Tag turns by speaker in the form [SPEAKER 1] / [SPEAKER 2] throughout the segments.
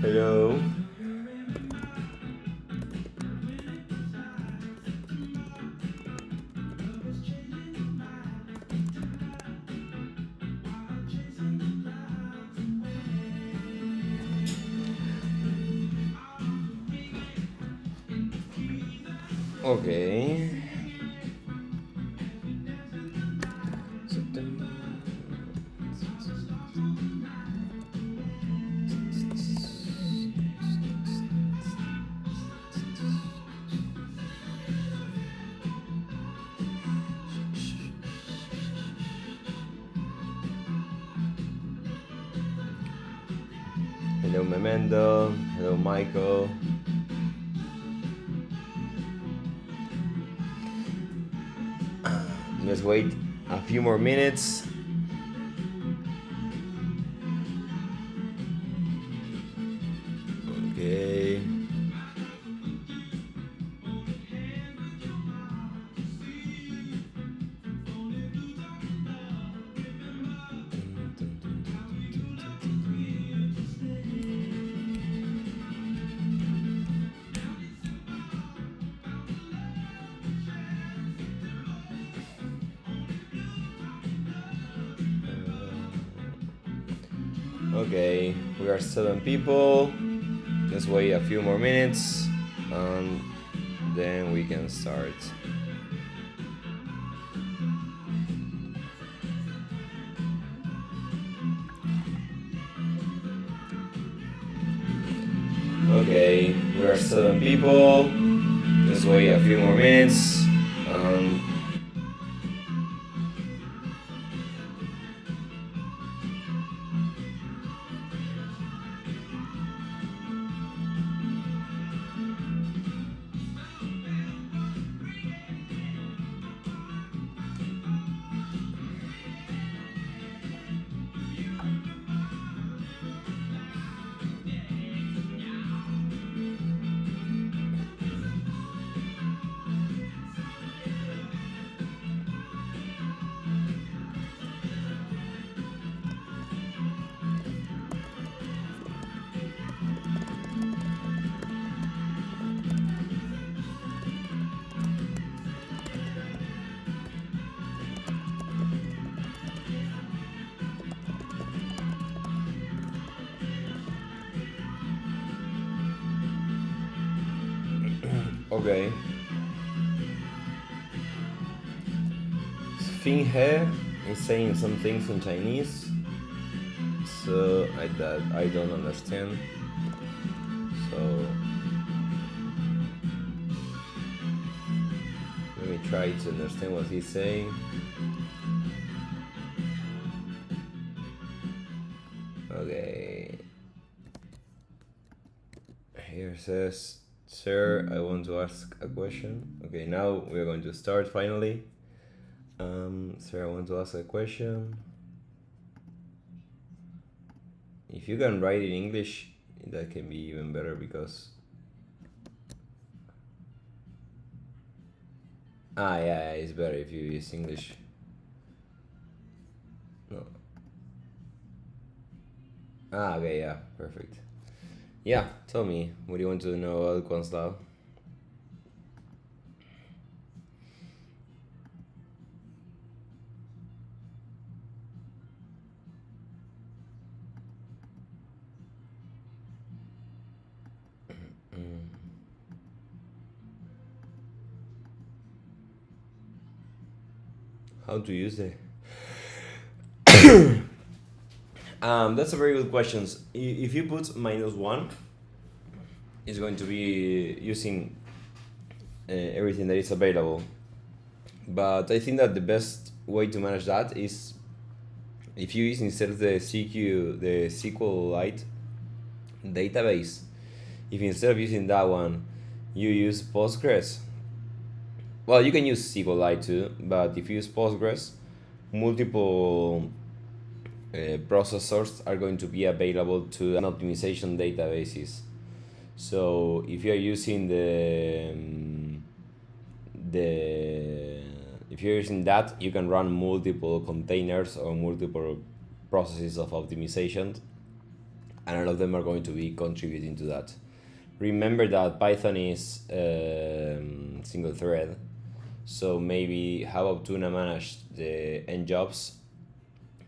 [SPEAKER 1] Hello. Okay. Hello, Memento. Hello, Michael. Let's wait a few more minutes. Okay. Okay, we are 7 people. Let's wait a few more minutes and then we can start. Okay, we are 7 people. Let's wait a few more minutes. Okay. Fing He is saying some things in Chinese, so I don't understand. So let me try to understand what he's saying. Okay. Here says, "Sir, I want to ask a question." Okay, now we're going to start finally. Sir, I want to ask a question. If you can write in English, that can be even better because... yeah, it's better if you use English. No. Okay, yeah, perfect. Yeah, tell me, what do you want to know about Kwanzaa? How to use it? That's a very good question. If you put -1, it's going to be using everything that is available. But I think that the best way to manage that is if you use, instead of the SQLite database, if instead of using that one, you use Postgres. Well, you can use SQLite too, but if you use Postgres, multiple processors are going to be available to an optimization databases. So if you are using if you're using that, you can run multiple containers or multiple processes of optimization and all of them are going to be contributing to that. Remember that Python is single thread, so maybe how about Tuna manage the end jobs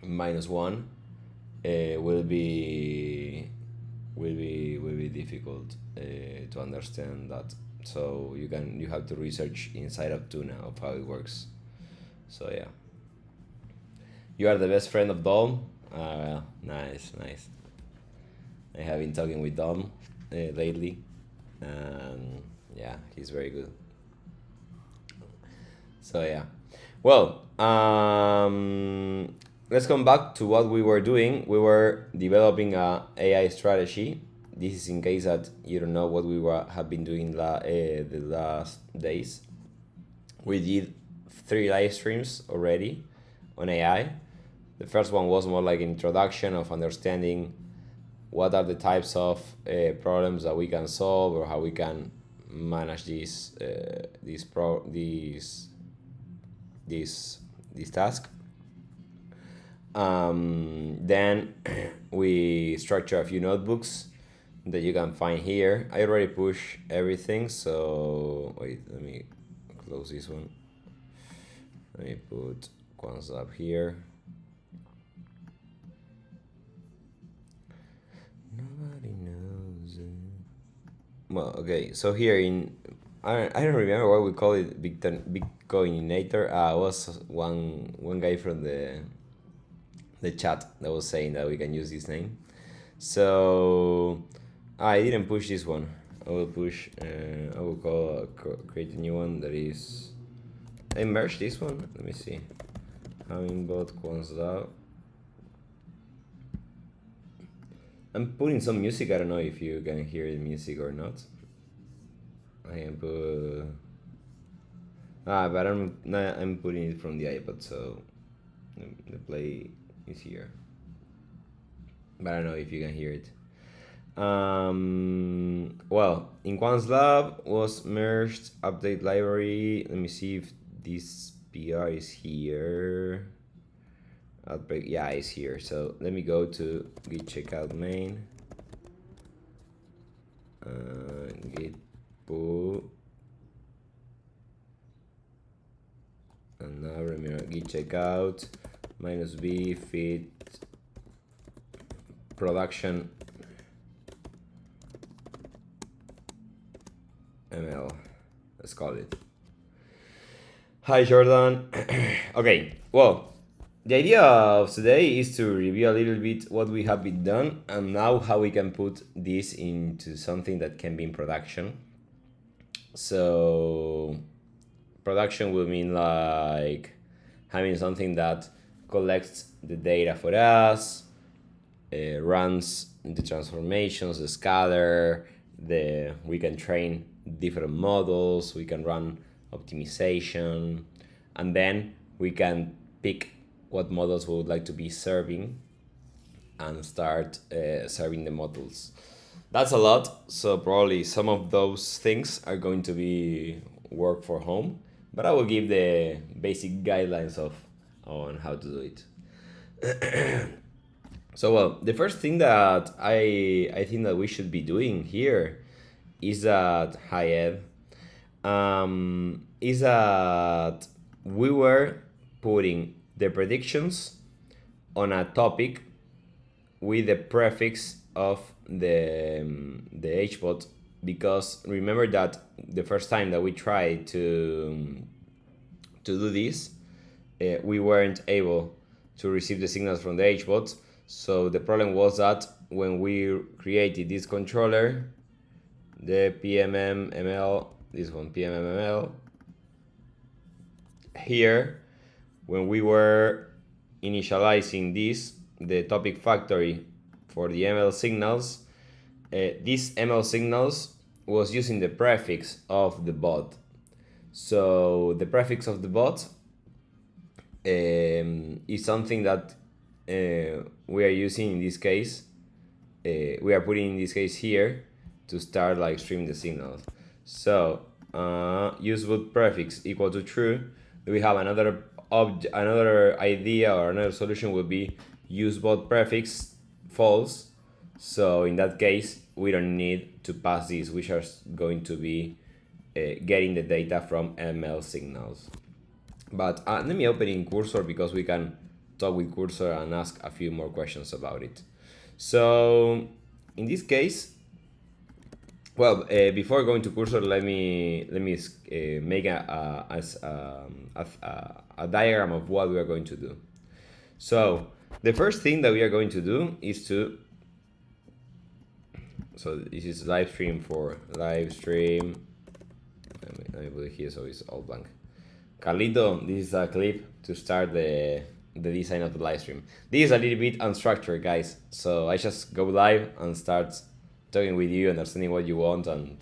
[SPEAKER 1] -1 will be difficult to understand that. So you have to research inside of Tuna of how it works. So yeah, you are the best friend of Dom. Well, nice. I have been talking with Dom lately, and yeah, he's very good. So yeah, well, let's come back to what we were doing. We were developing a AI strategy. This is in case that you don't know what we have been doing the last days. We did 3 live streams already on AI. The first one was more like an introduction of understanding what are the types of problems that we can solve, or how we can manage this task. Then we structure a few notebooks that you can find here. I already push everything, so wait, let me close this one. Let me put Quants up here. Nobody knows it. Well, okay, so here I don't remember what we call it, Bitcoinator. Was one guy from the chat that was saying that we can use this name. So I didn't push this one. I will push. I will create a new one that is. I merged this one. Let me see. Hummingbot Quants out. I'm putting some music. I don't know if you can hear the music or not. I can put. But I'm putting it from the iPad, so the play is here. But I don't know if you can hear it. Well, in Quant's lab was merged update library. Let me see if this PR is here. Outbreak, yeah, it's here. So let me go to git checkout main. Git pull. And now remember git checkout -b fit production ML. Let's call it. Hi Jordan. Okay, well, the idea of today is to review a little bit what we have been done, and now how we can put this into something that can be in production. So production will mean like having something that collects the data for us, runs the transformations, the scatter, we can train different models, we can run optimization, and then we can pick what models we would like to be serving and start serving the models. That's a lot, so probably some of those things are going to be work for home, but I will give the basic guidelines on how to do it. So well, the first thing that I think that we should be doing here is that, hi Ed, is that we were putting the predictions on a topic with the prefix of the HBot, because remember that the first time that we tried to do this, we weren't able to receive the signals from the HBot. So the problem was that when we created this controller, the PMMML, this one, PMMML, here, when we were initializing this, the topic factory for the ML signals, these ML signals was using the prefix of the bot. So the prefix of the bot is something that we are using in this case. We are putting in this case here to start like streaming the signals. So use bot prefix equal to true. We have another idea or another solution would be use bot prefix false. So in that case, we don't need to pass this. We are going to be getting the data from ML signals. But let me open in Cursor because we can talk with Cursor and ask a few more questions about it. So in this case, well, before going to Cursor, let me make a diagram of what we are going to do. So the first thing that we are going to do is to, so this is live stream for live stream. Let me put it here so it's all blank. Carlito, this is a clip to start the design of the live stream. This is a little bit unstructured, guys. So I just go live and start talking with you, understanding what you want and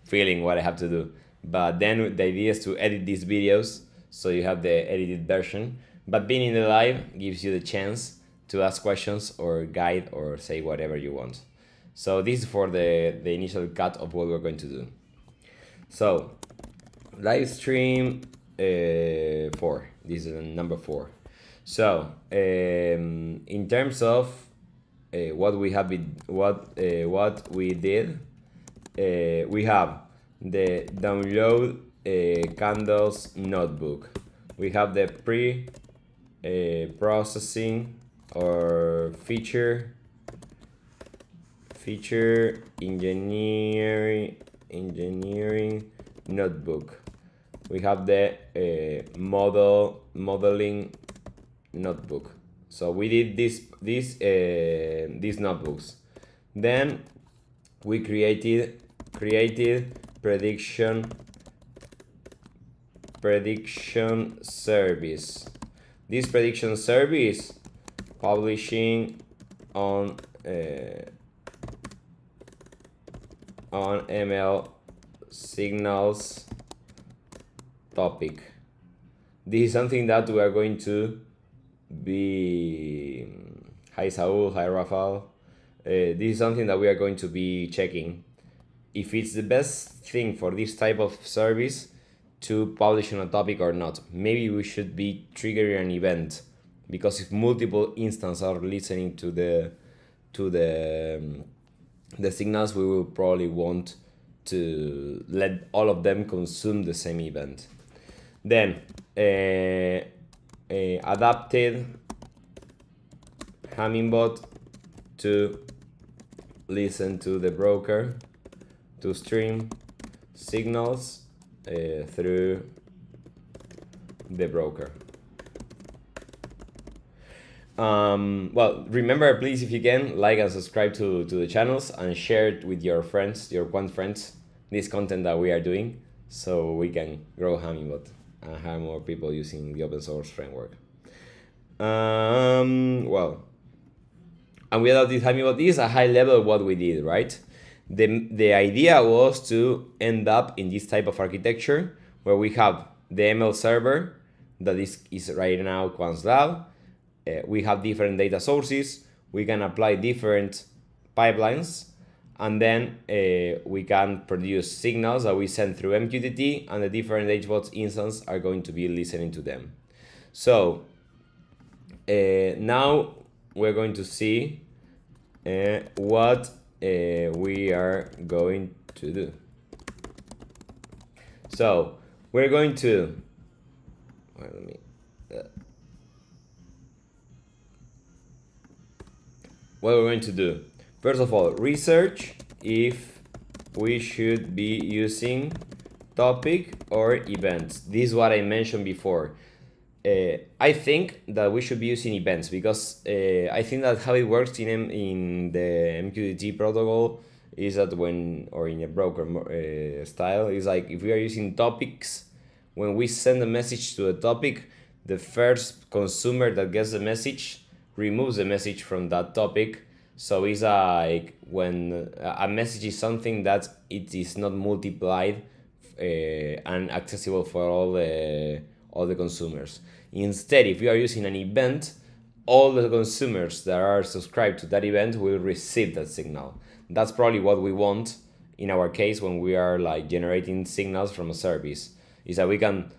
[SPEAKER 1] feeling what I have to do. But then the idea is to edit these videos so you have the edited version. But being in the live gives you the chance to ask questions or guide or say whatever you want. So this is for the initial cut of what we're going to do. So live stream 4. This is number 4. So in terms of what we have what we did, we have the download candles notebook. We have the processing or feature engineering notebook. We have the modeling notebook. So we did these notebooks. Then we created prediction service. This prediction service publishing on ML signals topic. This is something that we are going to be, hi Saul, hi Rafael. This is something that we are going to be checking if it's the best thing for this type of service to publish on a topic or not. Maybe we should be triggering an event, because if multiple instances are listening to the signals, we will probably want to let all of them consume the same event. Then adapted Hummingbot to listen to the broker to stream signals through the broker. Well, remember, please, if you can, like and subscribe to the channels and share it with your friends, your quant friends, this content that we are doing, so we can grow Hummingbot and have more people using the open source framework. Well, and without this Hummingbot, this is a high level of what we did, right? The idea was to end up in this type of architecture where we have the ML server that is right now Quant's Lab. We have different data sources, we can apply different pipelines, and then we can produce signals that we send through MQTT, and the different HBots instances are going to be listening to them. So now we're going to see what we are going to do. So we're going to, well, let me, what we're going to do, first of all, research if we should be using topic or events. This is what I mentioned before. I think that we should be using events, because I think that how it works in the MQTT protocol is that when, or in a broker style, is like if we are using topics, when we send a message to a topic, the first consumer that gets the message removes the message from that topic. So it's like when a message is something that it is not multiplied and accessible for all the consumers. Instead, if you are using an event, all the consumers that are subscribed to that event will receive that signal. That's probably what we want in our case when we are like generating signals from a service, is that we can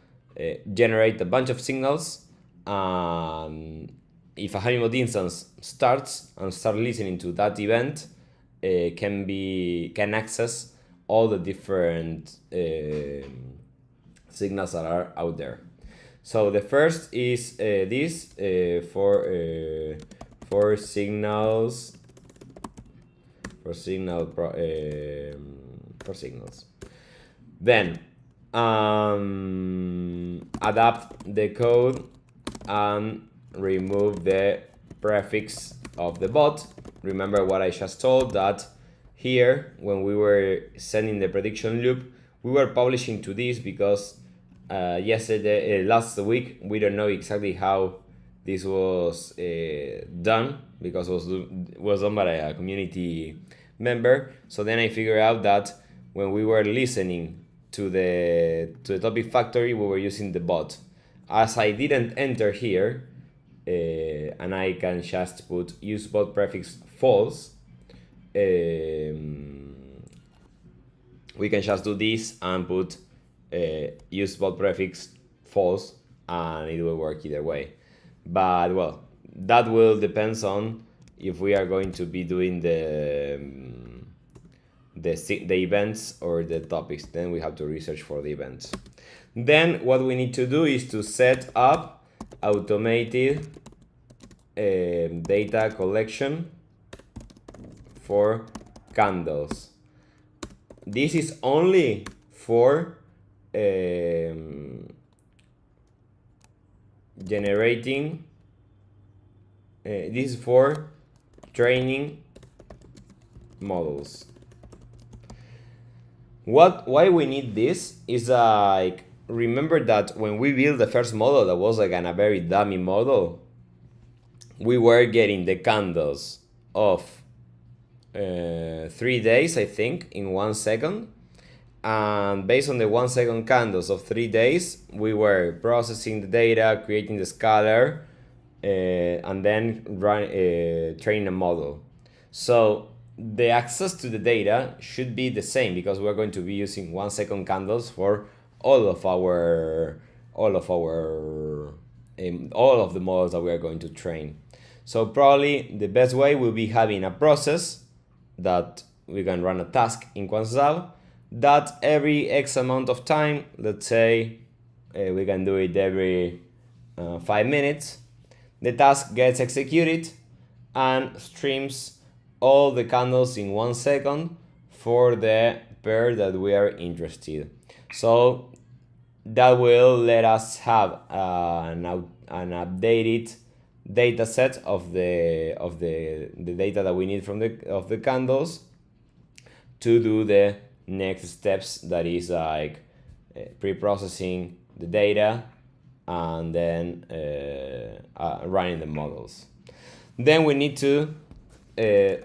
[SPEAKER 1] generate a bunch of signals and if a Hummingbot instance starts and start listening to that event, can access all the different signals that are out there. So the first is this for signals for signals. Then adapt the code and remove the prefix of the bot. Remember what I just told, that here when we were sending the prediction loop, we were publishing to this because last week we don't know exactly how this was done, because it was done by a community member. So then I figured out that when we were listening to the topic factory, we were using the bot. As I didn't enter here, and I can just put use bot prefix false, we can just do this and put use bot prefix false, and it will work either way. But well, that will depend on if we are going to be doing the events or the topics. Then we have to research for the events. Then what we need to do is to set up automated data collection for candles. This is only for generating, this is for training models. Why we need this is like, remember that when we built the first model that was like a very dummy model, we were getting the candles of 3 days, I think, in 1 second. And based on the 1 second candles of 3 days, we were processing the data, creating the scalar, and then training a model. So the access to the data should be the same, because we're going to be using 1 second candles for all of the models that we are going to train. So probably the best way will be having a process that we can run a task in Quantizal, that every X amount of time, let's say we can do it every 5 minutes, the task gets executed and streams all the candles in 1 second for the pair that we are interested. So that will let us have an updated data set of the data that we need from the candles to do the next steps, that is like pre-processing the data and then running the models. Then we need to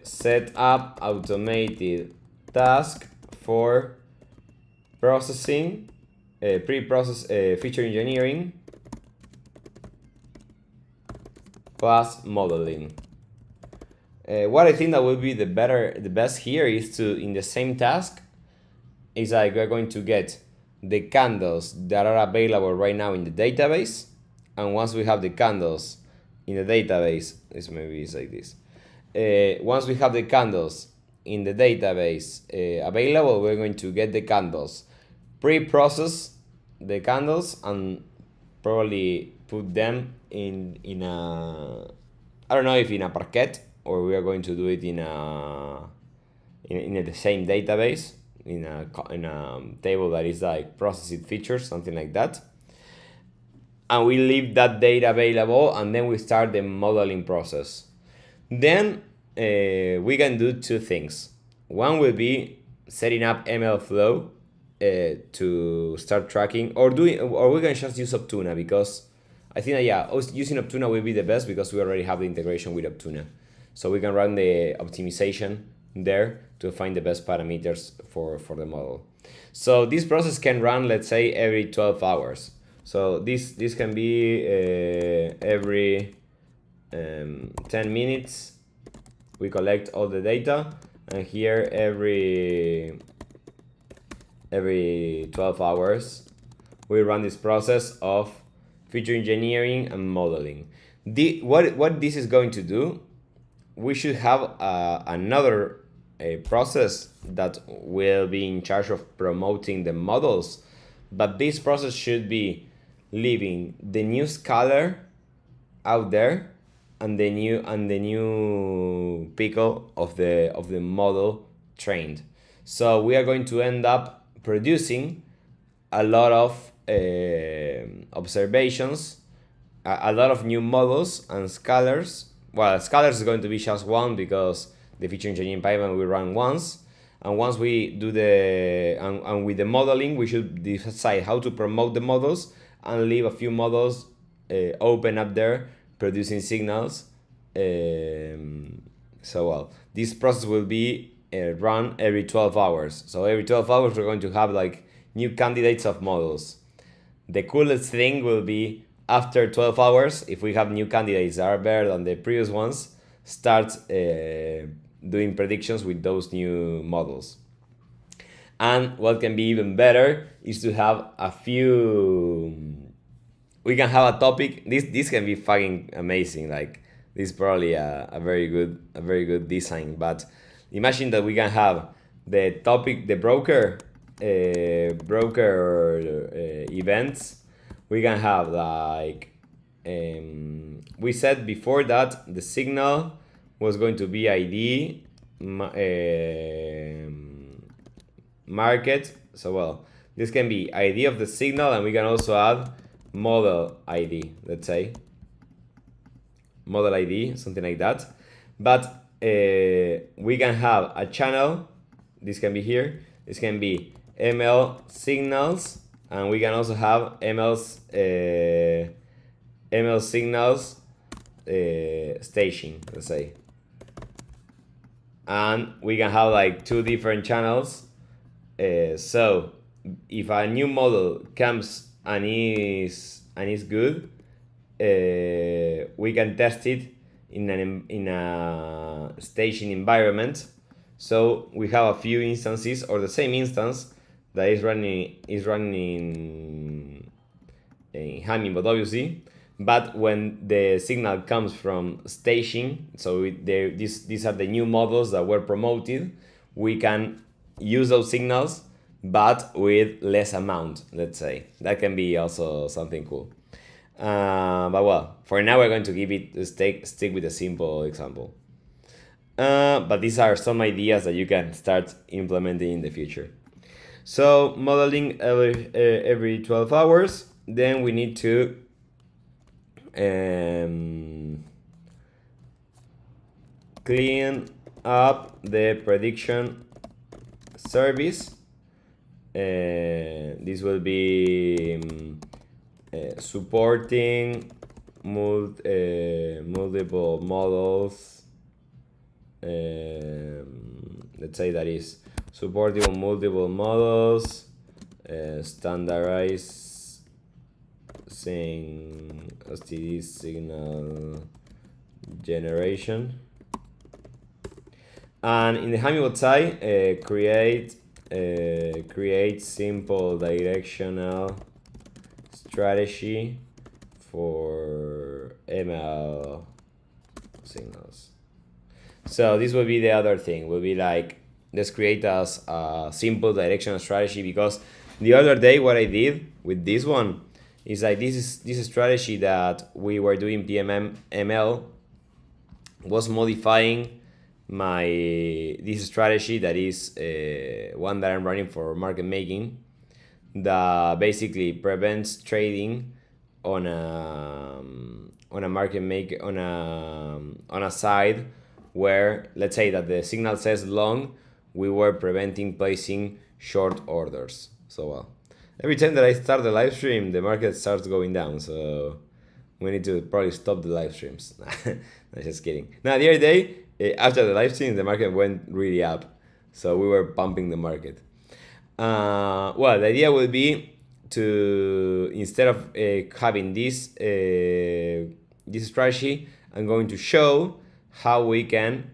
[SPEAKER 1] set up automated task for processing, pre-process feature engineering plus modeling. What I think that will be the best here is to, in the same task, is like we're going to get the candles that are available right now in the database, and once we have the candles in the database, maybe it's like this. Once we have the candles in the database available, we're going to get the candles, pre-process the candles, and probably put them in a, I don't know if in a parquet, or we are going to do it in the same database, in a table that is like processed features, something like that. And we leave that data available, and then we start the modeling process. Then we can do 2 things. One will be setting up MLflow to start tracking, or we can just use Optuna, because I think that using Optuna will be the best, because we already have the integration with Optuna. So we can run the optimization there to find the best parameters for the model. So this process can run, let's say, every 12 hours. So this can be every 10 minutes we collect all the data, and here every 12 hours we run this process of feature engineering and modeling. What this is going to do, we should have another process that will be in charge of promoting the models, but this process should be leaving the new scalar out there and the new pickle of the model trained. So we are going to end up producing a lot of observations, a lot of new models and scalars. Well, scalars is going to be just one because the feature engineering pipeline will run once. And once we do and with the modeling, we should decide how to promote the models and leave a few models open up there producing signals. This process will be run every 12 hours. So every 12 hours, we're going to have like new candidates of models. The coolest thing will be after 12 hours, if we have new candidates that are better than the previous ones, start doing predictions with those new models. And what can be even better is to have a few. We can have a topic. This can be fucking amazing. Like, this is probably a very good design. But imagine that we can have the topic, the broker events. We can have like we said before that the signal was going to be ID market. So well, this can be ID of the signal, and we can also add model ID, let's say model ID, something like that. But we can have a channel. This can be here. This can be ML signals, and we can also have ML signals staging, let's say. And we can have like two different channels. So if a new model comes and is good, we can test it in a staging environment. So we have a few instances, or the same instance that is running in Hummingbot, obviously. But when the signal comes from staging, so these are the new models that were promoted, we can use those signals, but with less amount, let's say. That can be also something cool. But well, for now we're going to stick with a simple example. But these are some ideas that you can start implementing in the future. So modeling every 12 hours. Then we need to clean up the prediction service. This will be supporting multiple models. Let's say that is supporting multiple models, standardizing STD signal generation. And in the Hummingbot side, create simple directional strategy for ML signals. So this will be the other thing. Will be like, let's create us a simple directional strategy, because the other day what I did with this one is like this strategy that we were doing PMM ML was modifying this strategy that is one that I'm running for market making, that basically prevents trading on a side where, let's say that the signal says long, we were preventing placing short orders. So well, every time that I start the live stream, the market starts going down, so we need to probably stop the live streams. I'm just kidding. Now, the other day, after the live stream, the market went really up, so we were pumping the market. Well, the idea will be to, instead of having this strategy, I'm going to show how we can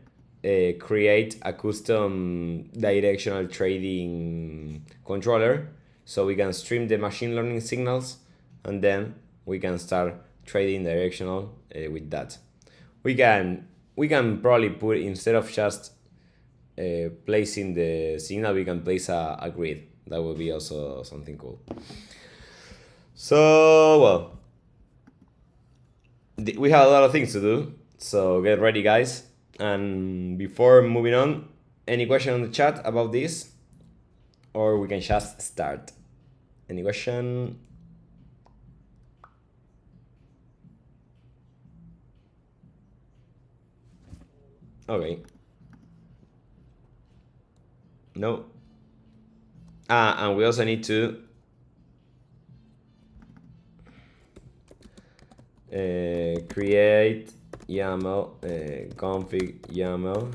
[SPEAKER 1] create a custom directional trading controller, so we can stream the machine learning signals, and then we can start trading directional with that. We can probably put, instead of just placing the signal, we can place a grid. That would be also something cool. So, well, we have a lot of things to do, so get ready, guys. And before moving on, any question on the chat about this? Or we can just start. Any question? Okay. No. And we also need to create YAML, config YAML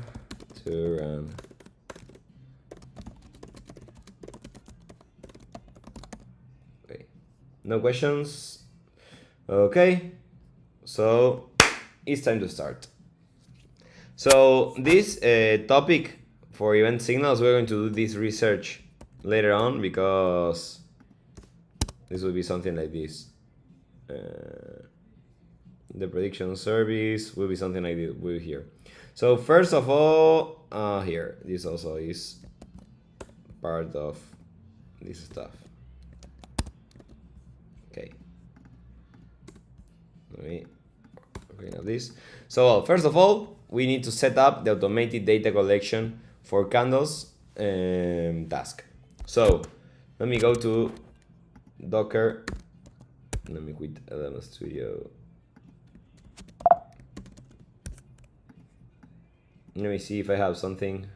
[SPEAKER 1] to run. Okay. No questions? Okay. So it's time to start. So this topic for event signals, we're going to do this research later on, because this will be something like this. The prediction service will be something like this. We're here. So first of all, here, this also is part of this stuff. Okay. Let me clean up this. So first of all, we need to set up the automated data collection for candles task. So let me go to Docker. Let me quit LM Studio. Let me see if I have something.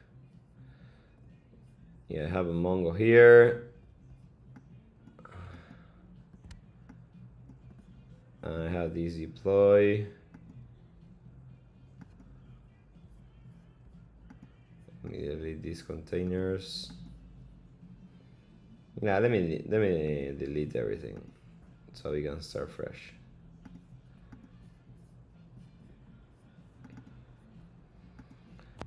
[SPEAKER 1] Yeah, I have a Mongo here. I have this deploy. Let me delete these containers. Yeah, let me delete everything so we can start fresh.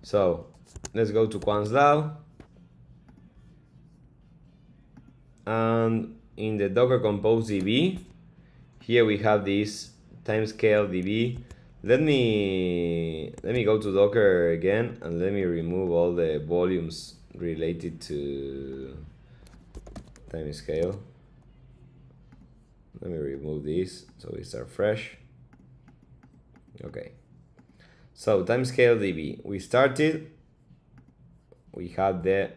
[SPEAKER 1] So let's go to Quantslab, and in the Docker Compose DB, here we have this timescale DB. Let me go to Docker again, and let me remove all the volumes related to timescale. Let me remove this so we start fresh. Okay. So timescale DB, we started. We have the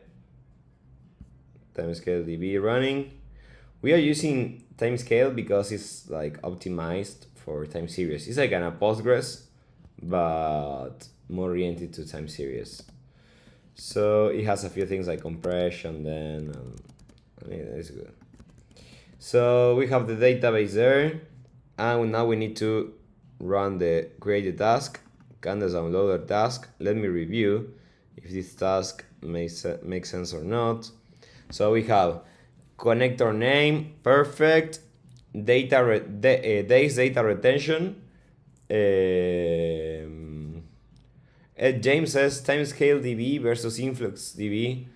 [SPEAKER 1] timescale DB running. We are using timescale because it's like optimized for time series. It's like a Postgres, but more oriented to time series. So it has a few things like compression, then I mean, it's good. So we have the database there, and now we need to run the create the task, candles downloader task. Let me review if this task makes sense or not. So we have connector name, perfect, days data retention. James says timescale DB versus influx DB.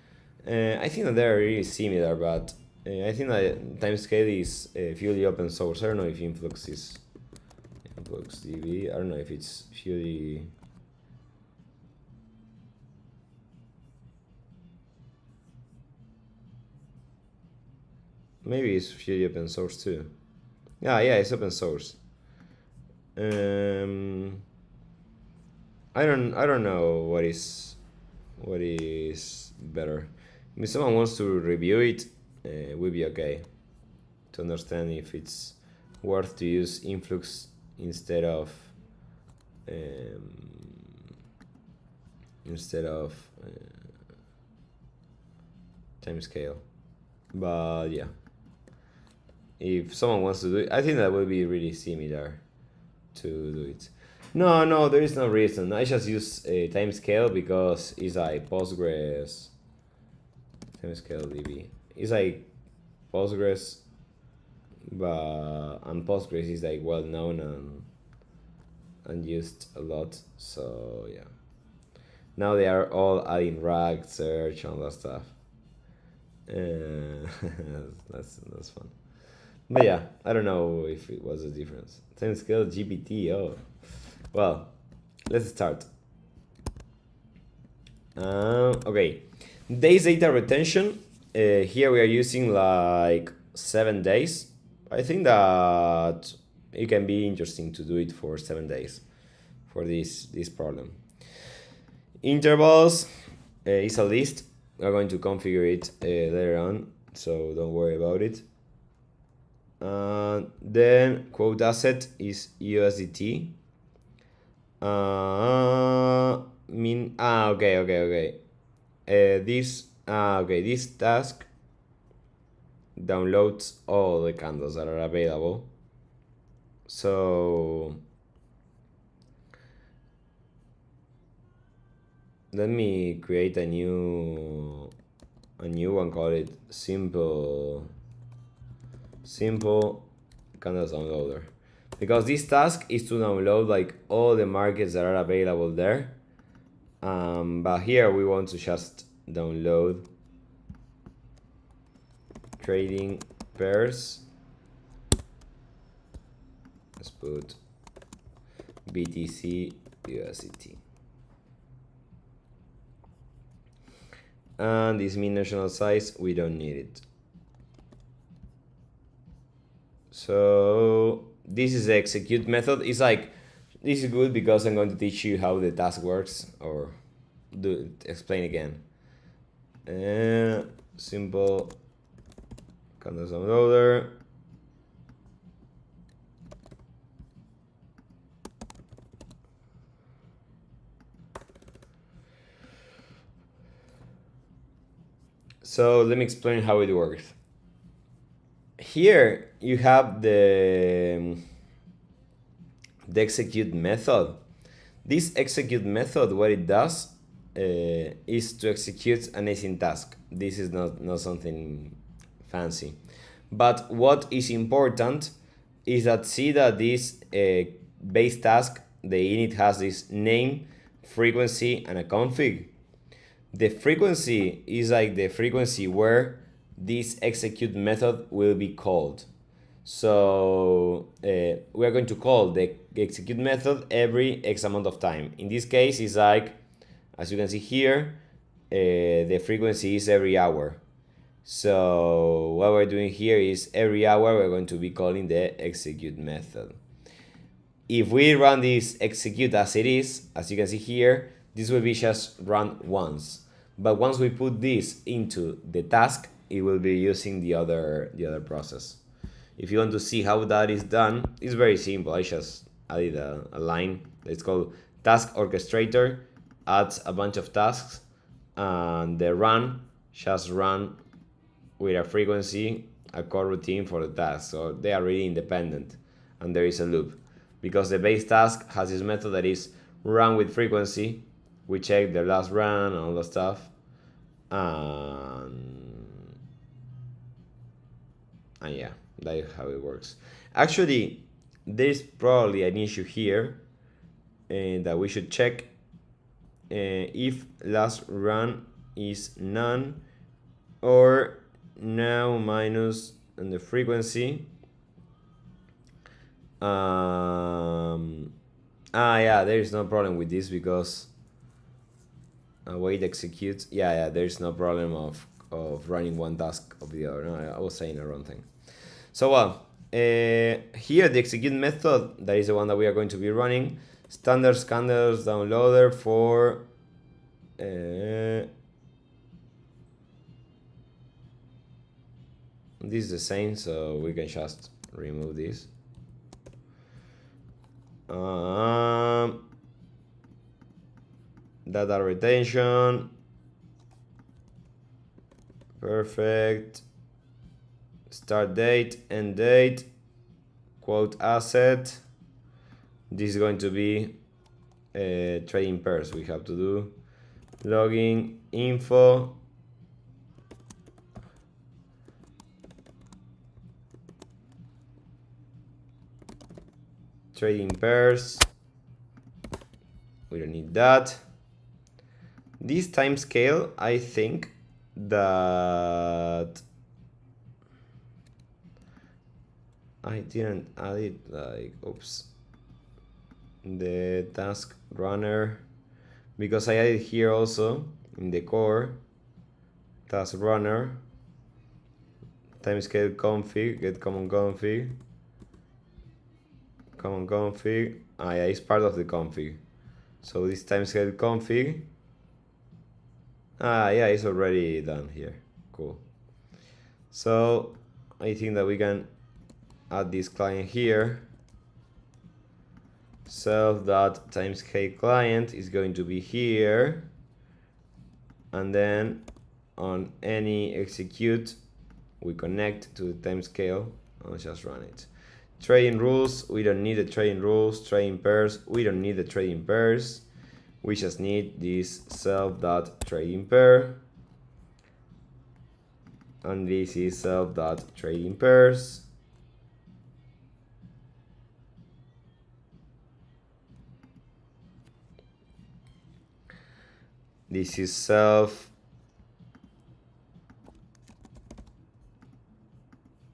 [SPEAKER 1] I think that they're really similar, but I think that timescale is purely open source. I don't know if influx is influx DB. I don't know if it's purely. Maybe it's purely open source too. Yeah, it's open source. I don't know what is better. If someone wants to review it, will be okay to understand if it's worth to use influx instead of timescale. But yeah, if someone wants to do it, I think that would be really similar to do it. No, there is no reason. I just use timescale because it's like Postgres timescale DB. It's like Postgres, and Postgres is like well known and used a lot. So yeah, now they are all adding RAG, search, and all that stuff. That's fun. But yeah, I don't know if it was a difference. Time scale GPT. Oh, well, let's start. Okay, days data retention. Here we are using like 7 days. I think that it can be interesting to do it for 7 days for this problem. Intervals is a list. We're going to configure it later on, so don't worry about it. Then quote asset is USDT. Okay. This task downloads all the candles that are available. So let me create a new one, call it simple candles downloader, because this task is to download like all the markets that are available there. But here we want to just download trading pairs. Let's put BTC USDT. And this mean national size, we don't need it. So this is the execute method. It's like, this is good because I'm going to teach you how the task works, or explain again. Simple candles downloader. So let me explain how it works. Here you have the execute method. This execute method, what it does is to execute an async task. This is not something fancy. But what is important is that see that this base task, the init, has this name, frequency, and a config. The frequency is like the frequency where this execute method will be called. So we are going to call the execute method every X amount of time. In this case, it's like, as you can see here, the frequency is every hour. So what we're doing here is every hour we're going to be calling the execute method. If we run this execute as it is, as you can see here, this will be just run once. But once we put this into the task, it will be using the other process. If you want to see how that is done, it's very simple. I just added a line. It's called task orchestrator, adds a bunch of tasks, and the run just run with a frequency, a core routine for the task. So they are really independent, and there is a loop. Because the base task has this method that is run with frequency. We check the last run and all the stuff. And yeah, that is how it works. Actually, there's probably an issue here that we should check. If last run is none, or now minus and the frequency. Yeah, there is no problem with this because wait, execute. Yeah, there is no problem of running one task of the other. No, I was saying the wrong thing. So well, here the execute method, that is the one that we are going to be running. Standard candles downloader for this is the same, so we can just remove this. Data retention, perfect. Start date, end date, quote asset. This is going to be trading pairs. We have to do login info, trading pairs. We don't need that. This time scale, I think that I didn't add it, like, oops, the task runner, because I added here also in the core task runner timescale config get common config. Ah, yeah, it's part of the config. So this timescale config, yeah, it's already done here. Cool. So I think that we can add this client here. Self.timescale client is going to be here, and then on any execute we connect to the timescale and just run it. Trading rules, we don't need the trading rules. Trading pairs, we don't need the trading pairs. We just need this self.trading pair, and this is self.trading pairs. This is self.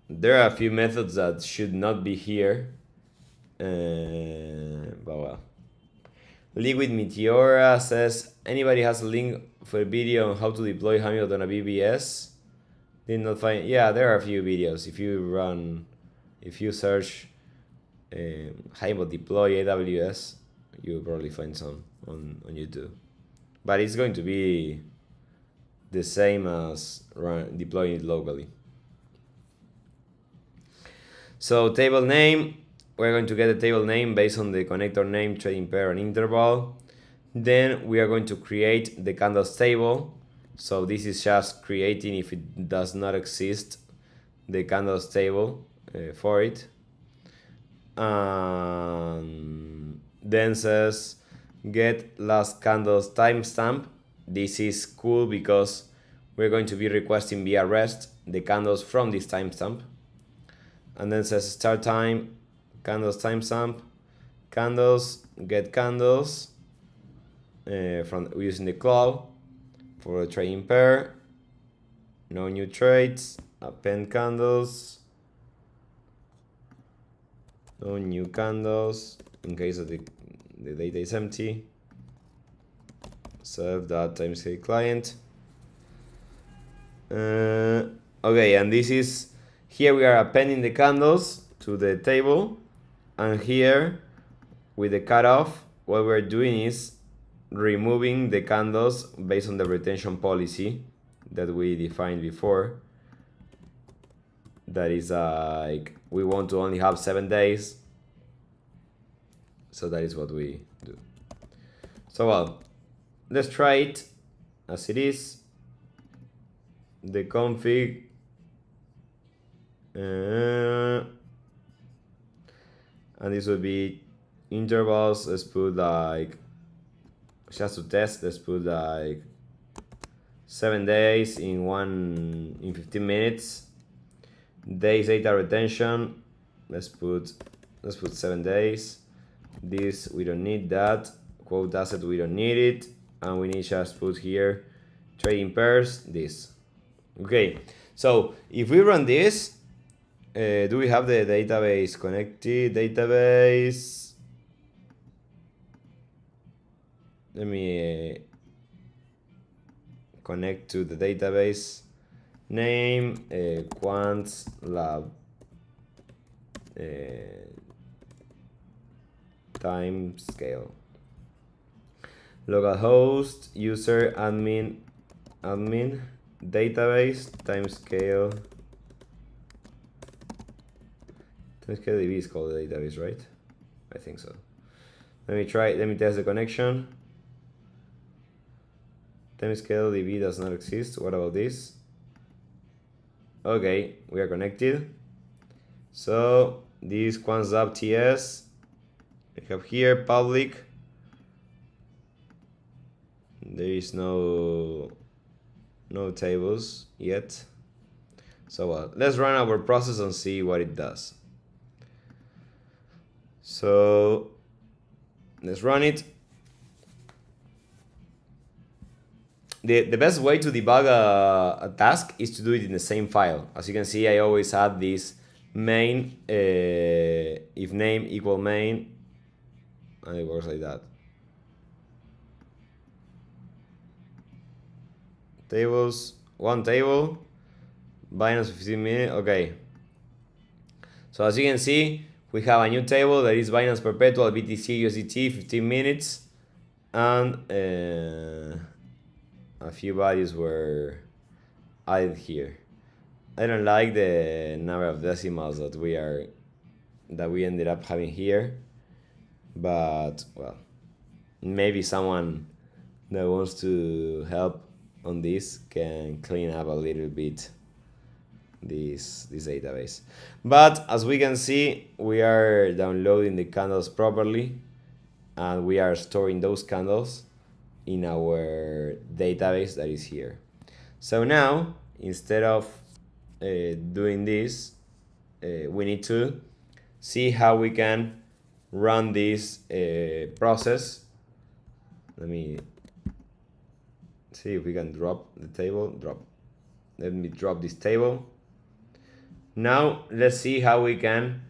[SPEAKER 1] There are a few methods that should not be here, but well. Liquid Meteora says, anybody has a link for a video on how to deploy Hummingbot on a BBS? Did not find. Yeah, there are a few videos. If you search Hummingbot deploy AWS, you'll probably find some on YouTube. But it's going to be the same as deploying it locally. So table name, we're going to get a table name based on the connector name, trading pair, and interval. Then we are going to create the candles table. So this is just creating, if it does not exist, the candles table for it. Then says get last candles timestamp. This is cool because we're going to be requesting via REST the candles from this timestamp. And then says start time, candles timestamp, candles, get candles from using the cloud for a trading pair, no new trades, append candles, no new candles in case of the data is empty. Serve that timescale client. Okay, and this is, here we are appending the candles to the table, and here with the cutoff, what we're doing is removing the candles based on the retention policy that we defined before. That is like, we want to only have 7 days. So that is what we do. So well, let's try it as it is. The config. And this would be intervals. Let's put like, just to test, let's put like 7 days in 15 minutes. Days data retention, let's put 7 days. This, we don't need that. Quote asset, we don't need it. And we need just put here trading pairs, this. Okay, so if we run this, do we have the database connected? Database. Let me connect to the database. Name, quants lab, time scale. Localhost, user, admin, database, timescale. Timescale DB is called the database, right? I think so. Let me test the connection. Timescale DB does not exist. What about this? Okay, we are connected. So this quants TS, we have here public. There is no tables yet. So let's run our process and see what it does. So let's run it. The best way to debug a task is to do it in the same file. As you can see, I always add this main, if name equal main, and it works like that. Tables, one table, Binance 15 minutes, okay. So as you can see, we have a new table that is Binance Perpetual BTC USDT 15 minutes, and a few values were added here. I don't like the number of decimals that we ended up having here, but well, maybe someone that wants to help on this can clean up a little bit this database. But as we can see, we are downloading the candles properly, and we are storing those candles in our database that is here. So now, instead of doing this, we need to see how we can run this process. Let me see if we can drop the table. Let me drop this table. Now let's see how we can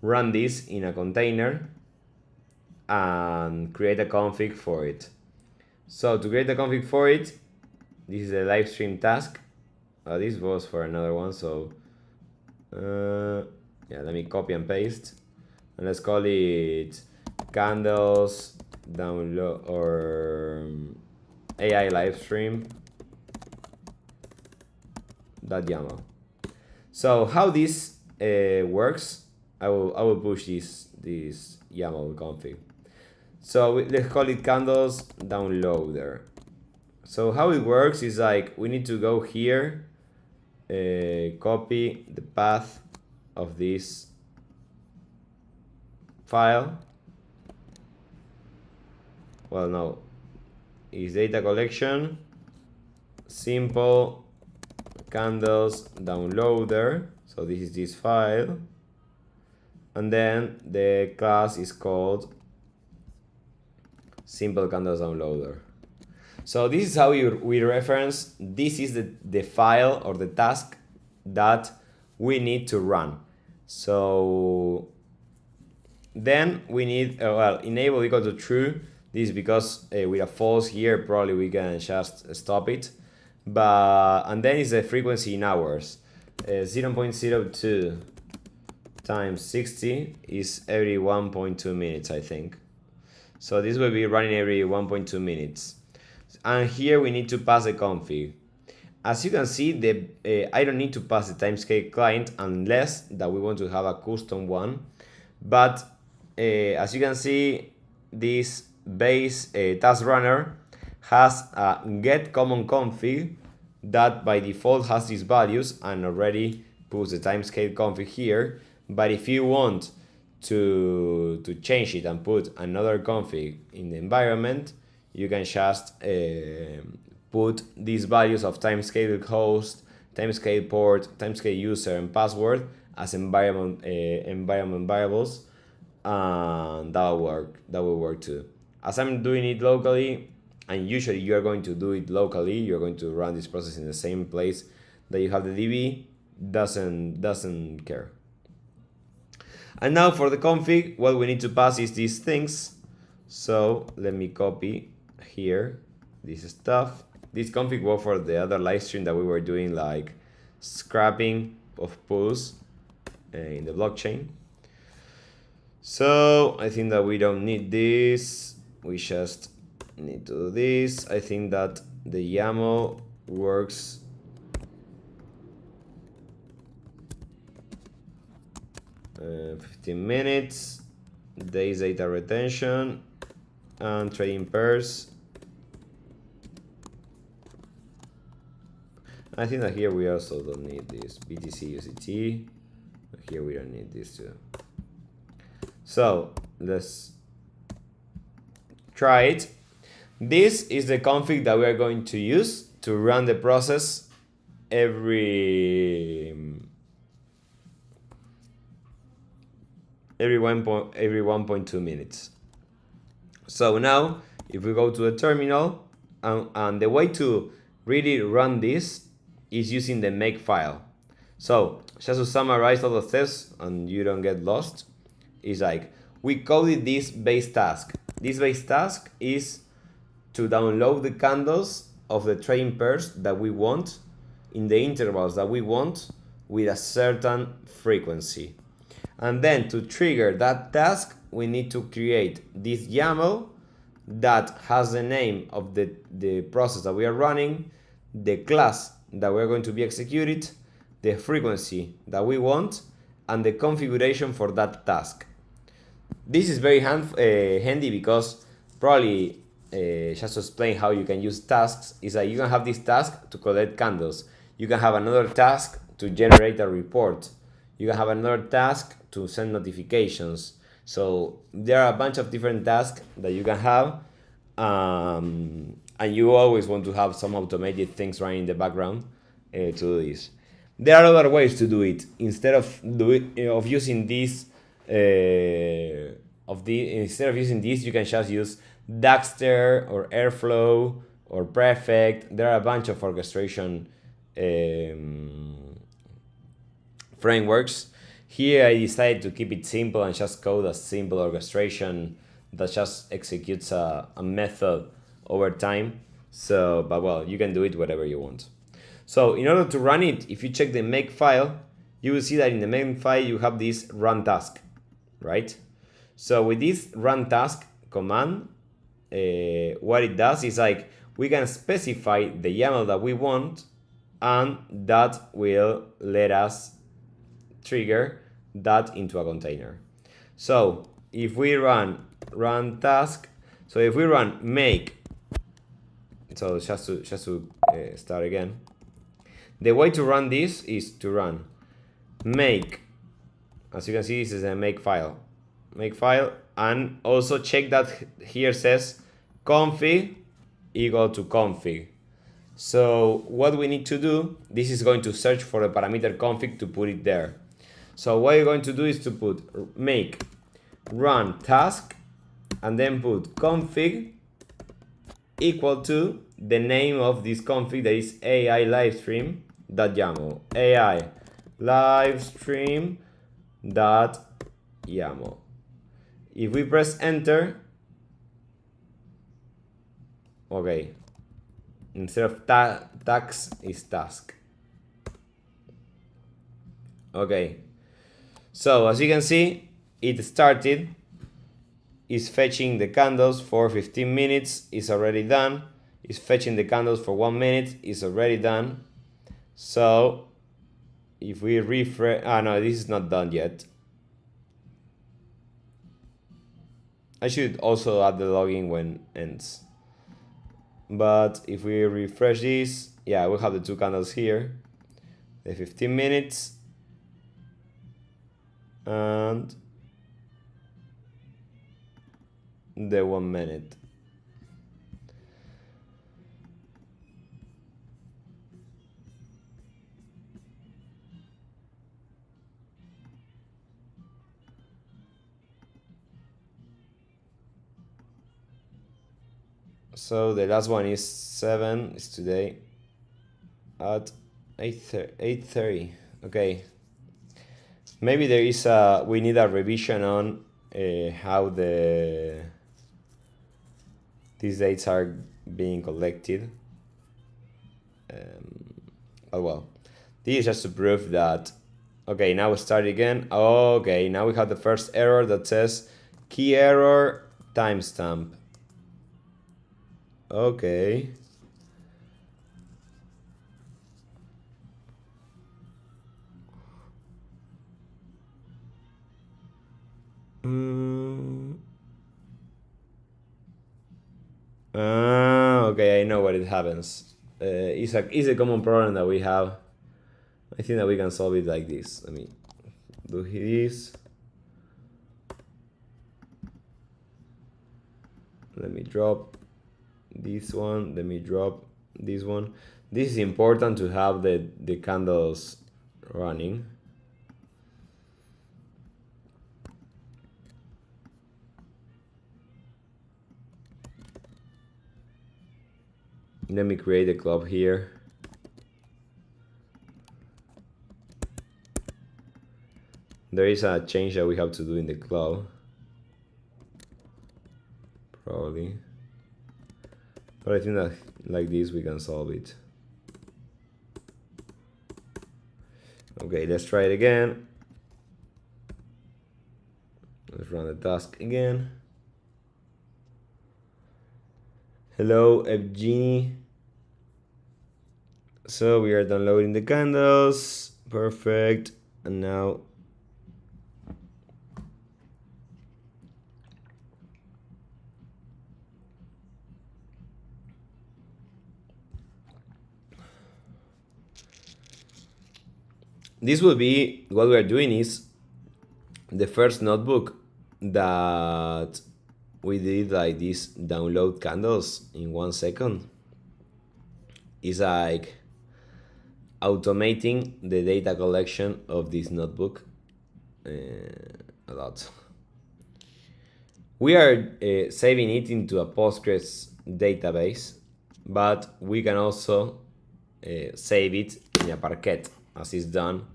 [SPEAKER 1] run this in a container and create a config for it. So to create a config for it, this is a live stream task. This was for another one, so yeah, let me copy and paste, and let's call it candles download or AI live stream .yaml. So how this works, I will push this YAML config. So let's call it candles downloader. So how it works is like we need to go here, copy the path of this file. Well, no, is data collection simple candles downloader. So this is this file, and then the class is called simple candles downloader. So this is how we reference, this is the file or the task that we need to run. So then we need, well, enable equal to true. This is because with a false here, probably we can just stop it. And then is the frequency in hours. 0.02 times 60 is every 1.2 minutes, I think. So this will be running every 1.2 minutes. And here we need to pass the config. As you can see, I don't need to pass the timescale client unless that we want to have a custom one. But as you can see, this base task runner has a get common config that by default has these values and already puts the timescale config here. But if you want to change it and put another config in the environment, you can just put these values of timescale host, timescale port, timescale user, and password as environment variables, and that will work too. As I'm doing it locally, and usually you are going to do it locally, you're going to run this process in the same place that you have the DB, doesn't care. And now for the config, what we need to pass is these things. So let me copy here this stuff. This config was for the other live stream that we were doing, like scrapping of pools in the blockchain. So I think that we don't need this. We just need to do this. I think that the YAML works. Uh, 15 minutes, days data retention, and trading pairs. I think that here we also don't need this BTC USDT. Here we don't need this too. So let's try it. This is the config that we are going to use to run the process every 1.2 minutes. So now if we go to the terminal, and the way to really run this is using the make file. So just to summarize all the steps and you don't get lost, is like we coded this base task. This base task is to download the candles of the trading pairs that we want in the intervals that we want with a certain frequency. And then to trigger that task, we need to create this YAML that has the name of the process that we are running, the class that we're going to be executed, the frequency that we want, and the configuration for that task. This is very handy because probably just to explain how you can use tasks is that you can have this task to collect candles. You can have another task to generate a report. You can have another task to send notifications. So there are a bunch of different tasks that you can have, and you always want to have some automated things running in the background to do this. There are other ways to do it. Instead of using this, you can just use Daxter or Airflow or Prefect. There are a bunch of orchestration frameworks. Here I decided to keep it simple and just code a simple orchestration that just executes a method over time. So, but well, you can do it whatever you want. So in order to run it, if you check the make file, you will see that in the main file you have this run task, right? So with this run task command, what it does is like we can specify the YAML that we want, and that will let us trigger that into a container. So if we run task, so if we run make, so just to start again, the way to run this is to run make. As you can see, this is a make file, and also check that here says config equal to config. So what we need to do, this is going to search for the parameter config to put it there. So what you're going to do is to put make run task and then put config equal to the name of this config, that is AI livestream.yaml. AI livestream.yaml. If we press enter, okay, instead of tax is task. Okay, so as you can see, it started, is fetching the candles for 15 minutes, is already done, is fetching the candles for 1 minute, is already done. So if we refresh, no, this is not done yet. I should also add the logging when ends. But if we refresh this, yeah, we'll have the two candles here, the 15 minutes and the 1 minute. So the last one is 7, is today at 8:30. Okay. Maybe there is we need a revision on how these dates are being collected. Oh well, this is just to prove that. Okay, now we start again. Okay, now we have the first error that says key error timestamp. Okay. Okay, I know what it happens. It's a common problem that we have. I think that we can solve it like this. Let me do this. Let me drop this one. Let me drop this one. This is important to have the candles running. Let me create a club here. There is a change that we have to do in the cloud, probably. But I think that like this we can solve it. Okay, let's try it again. Let's run the task again. Hello, Evgeny. So we are downloading the candles. Perfect. And now this will be what we are doing is the first notebook that we did like this download candles in 1 second. Is like automating the data collection of this notebook a lot. We are saving it into a Postgres database, but we can also save it in a Parquet as is done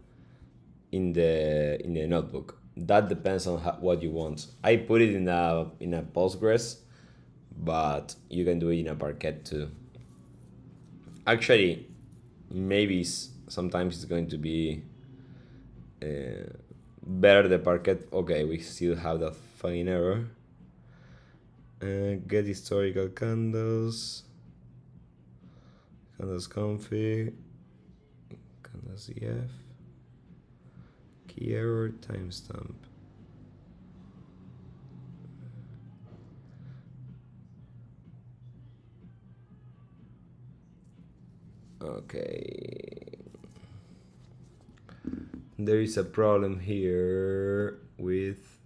[SPEAKER 1] in the notebook. That depends on what you want. I put it in a Postgres, but you can do it in a Parquet too. Actually, maybe sometimes it's going to be better the Parquet. Okay, we still have that funny error. Get historical candles, candles config, candles cf, key error, timestamp. Okay, there is a problem here with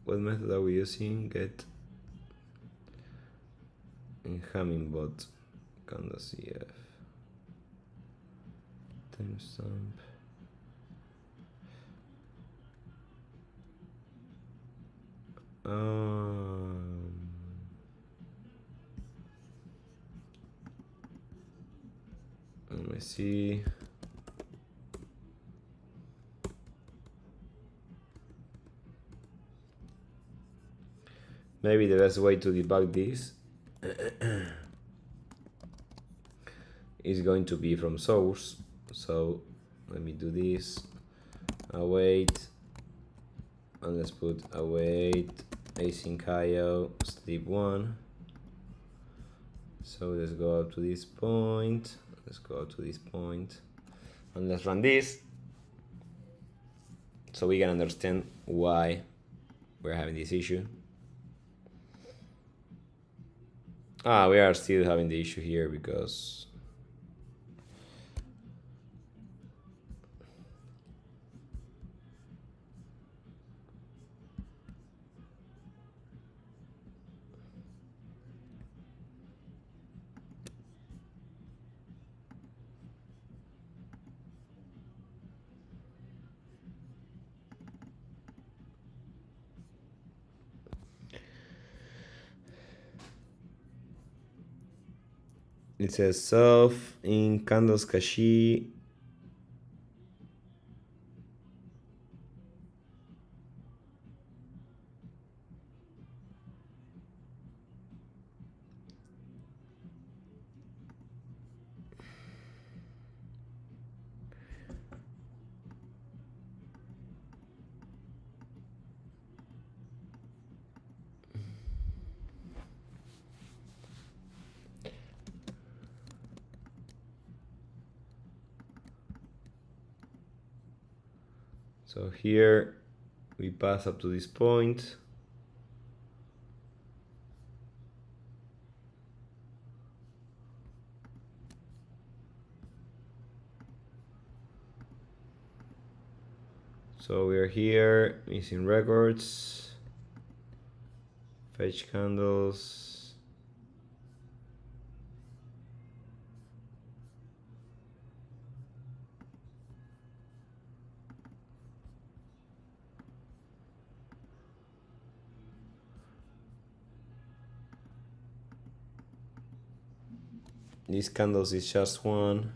[SPEAKER 1] what method are we using? Get in Hummingbot candles cf, timestamp. Let me see. Maybe the best way to debug this is going to be from source. So let me do this. Await, and let's put await async IO sleep 1. So let's go up to this point. Let's go up to this point, and let's run this so we can understand why we're having this issue. We are still having the issue here because it says self in candles cache. So here we pass up to this point. So we are here, missing records, fetch candles. These candles is just one.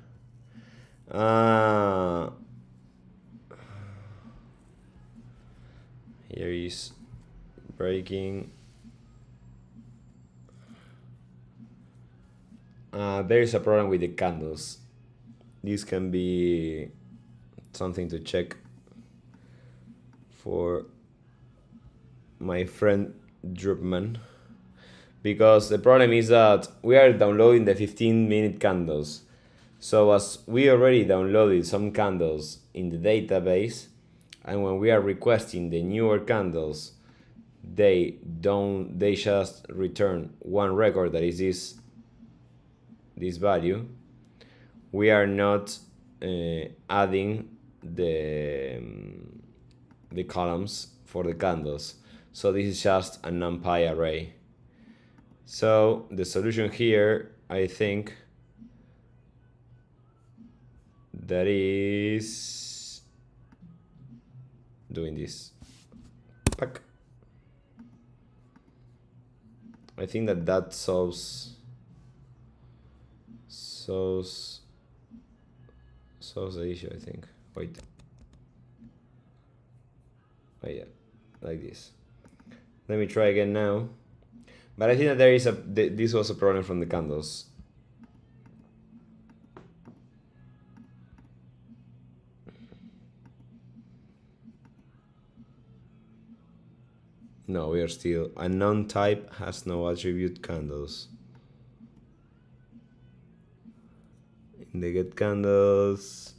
[SPEAKER 1] Here is breaking. There is a problem with the candles. This can be something to check for my friend Drupman, because the problem is that we are downloading the 15-minute candles. So as we already downloaded some candles in the database, and when we are requesting the newer candles, they just return one record that is this value. We are not adding the columns for the candles, so this is just a numpy array. So the solution here, I think, that is doing this. I think that solves the issue, I think. Wait. Oh yeah, like this. Let me try again now. But I think that there is this was a problem from the candles. No, we are still unknown type has no attribute candles. In the get candles.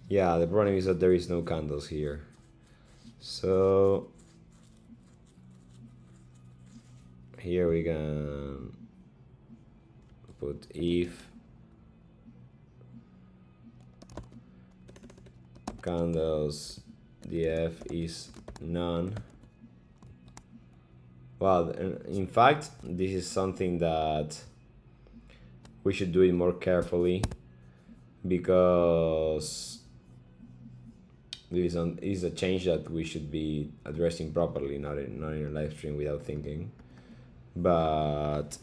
[SPEAKER 1] Yeah, the problem is that there is no candles here. So here we can put if candles df is none. Well, in fact, this is something that we should do it more carefully, because this is a change that we should be addressing properly, not in a live stream without thinking. But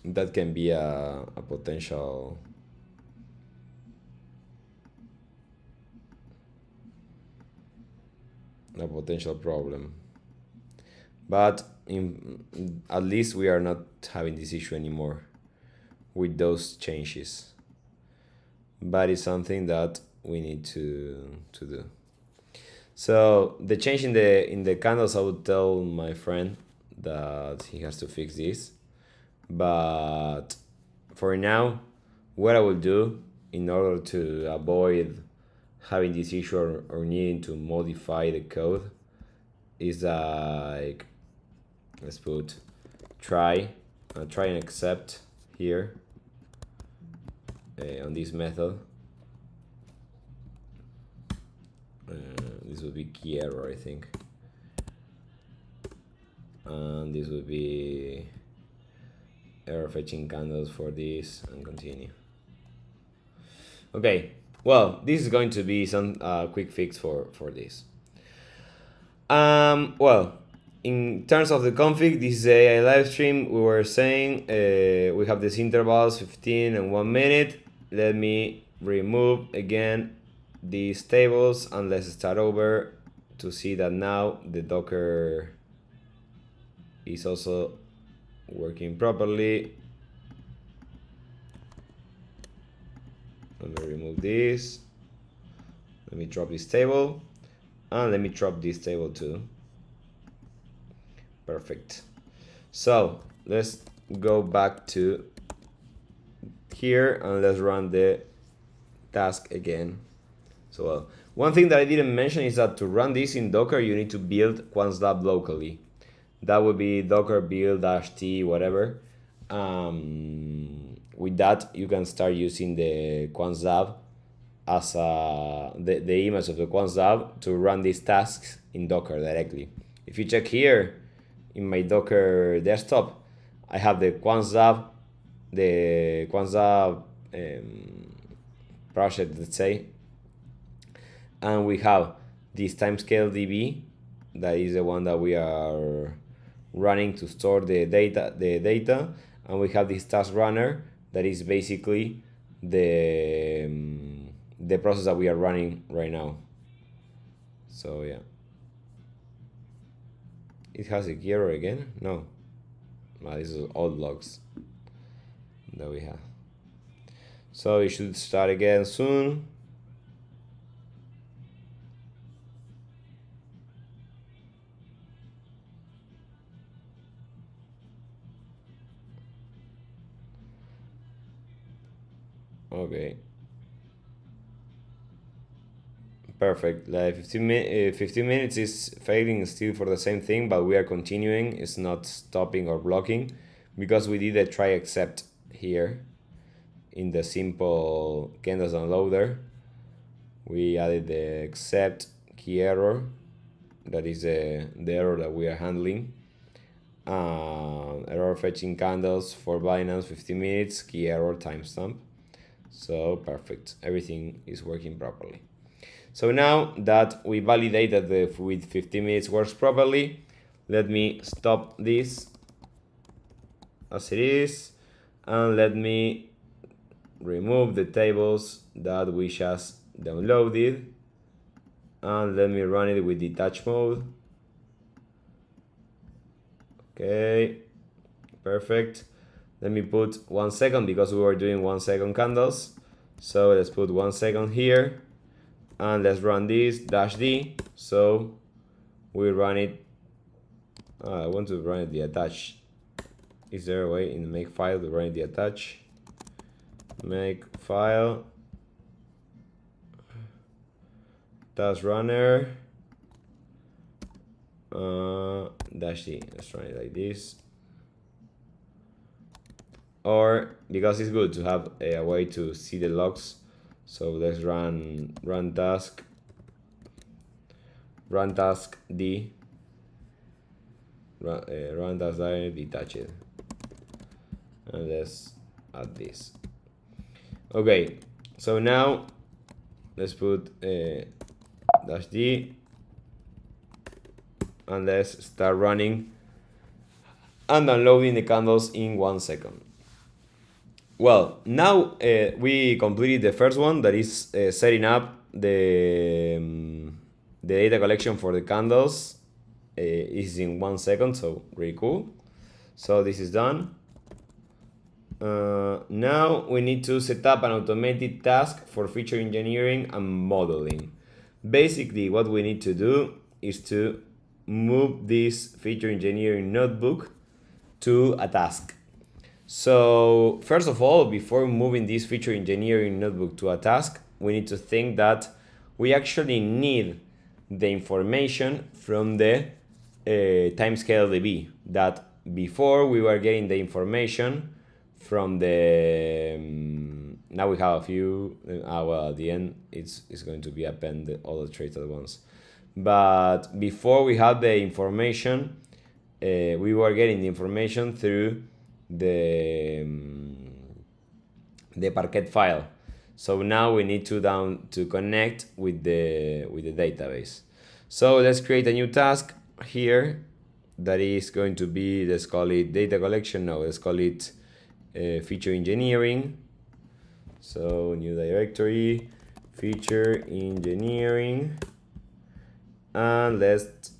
[SPEAKER 1] that can be a potential problem. But at least we are not having this issue anymore with those changes. But it's something that we need to do. So the change in the candles, I would tell my friend that he has to fix this. But for now, what I will do in order to avoid having this issue or needing to modify the code is like, let's put try and accept here on this method. This would be key error, I think, and this would be error fetching candles for this, and continue. Okay, well, this is going to be some quick fix for this. Well, in terms of the config, this is AI live stream. We were saying we have these intervals 15 and 1 minute. Let me remove again these tables and let's start over to see that now the Docker is also working properly. Let me remove this. Let me drop this table, and let me drop this table too. Perfect. So let's go back to here and let's run the task again. So one thing that I didn't mention is that to run this in Docker, you need to build QuantLab locally. That would be docker build -t whatever. With that, you can start using the QuantLab as the image of the QuantLab to run these tasks in Docker directly. If you check here in my Docker desktop, I have the QuantLab project, let's say, and we have this timescale DB that is the one that we are running to store the data, and we have this task runner that is basically the process that we are running right now. So yeah, it has a key error again. No, this is all logs that we have. So it should start again soon. Okay. Perfect. Like 15 minutes is failing still for the same thing, but we are continuing. It's not stopping or blocking because we did a try except here in the simple candles unloader. We added the except key error. That is the error that we are handling. Error fetching candles for Binance 15 minutes, key error timestamp. So perfect. Everything is working properly. So now that we validated that with 15 minutes works properly, let me stop this as it is, and let me remove the tables that we just downloaded, and let me run it with detach mode. Okay, perfect. Let me put 1 second because we were doing 1 second candles. So let's put 1 second here. And let's run this -d. So we run it. I want to run it the attach. Is there a way in the make file to run it the attach? Make file task runner -d. Let's run it like this. Or because it's good to have a way to see the logs. So let's run task d, run task detach it, and let's add this. Okay, so now let's put -d, and let's start running and unloading the candles in 1 second. Well, now we completed the first one, that is setting up the data collection for the candles. Is in 1 second, so really cool. So this is done. Now we need to set up an automated task for feature engineering and modeling. Basically, what we need to do is to move this feature engineering notebook to a task. So first of all, before moving this feature engineering notebook to a task, we need to think that we actually need the information from the timescale DB. That before we were getting the information from the now we have a few. Well, at the end it's going to be append all the traits at once. But before we had the information, we were getting the information through the Parquet file. So now we need to connect with the database. So let's create a new task here that is going to be, let's call it data collection. No, let's call it feature engineering. So new directory, feature engineering, and let's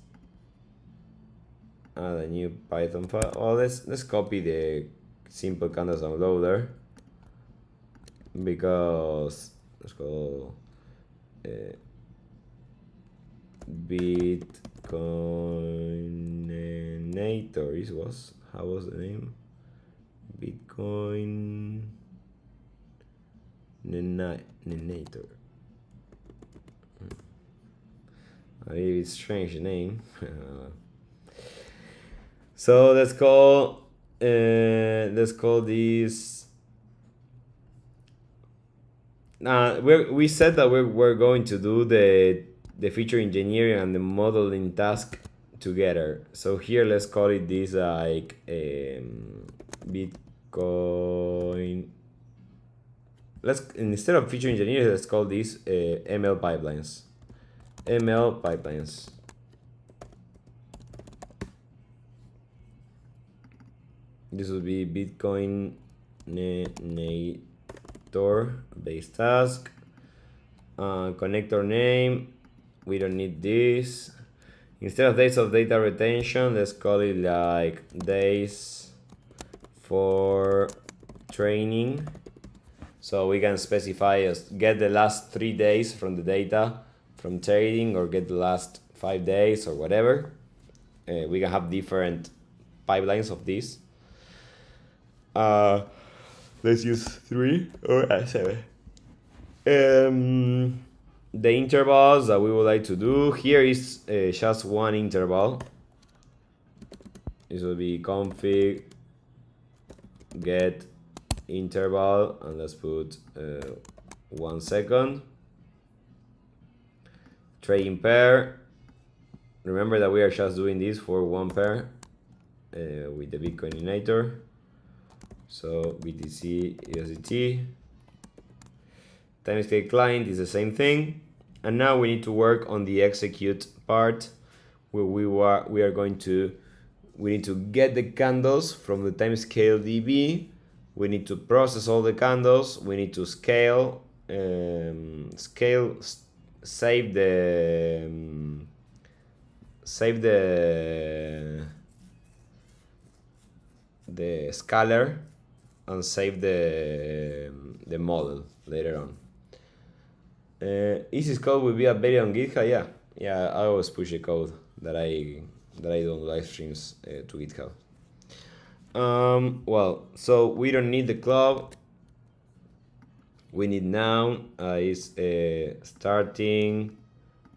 [SPEAKER 1] add a new Python file. Well, let's copy the simple candles unloader, because let's go Bitcoinator. How was the name? Bitcoinator. A really strange name. So let's call this. We said that we're going to do the feature engineering and the modeling task together. So here let's call it this like Bitcoin. Instead of feature engineering, let's call this ML pipelines. ML pipelines. This will be Bitcoin Nator base task. Connector name, we don't need this. Instead of days of data retention, let's call it like days for training. So we can specify get the last 3 days from the data from trading, or get the last 5 days, or whatever. We can have different pipelines of this. Let's use 3 or 7. The intervals that we would like to do here is just one interval. This will be config get interval, and let's put 1 second. Trading pair. Remember that we are just doing this for one pair with the Bitcoinator. So BTC USDT. Timescale client is the same thing. And now we need to work on the execute part, where we need to get the candles from the timescale DB. We need to process all the candles. We need to save the scalar, and save the model later on. Is this code will be updated on GitHub? Yeah. I always push the code that I do on live streams to GitHub. Well, so we don't need the club. We need now is starting.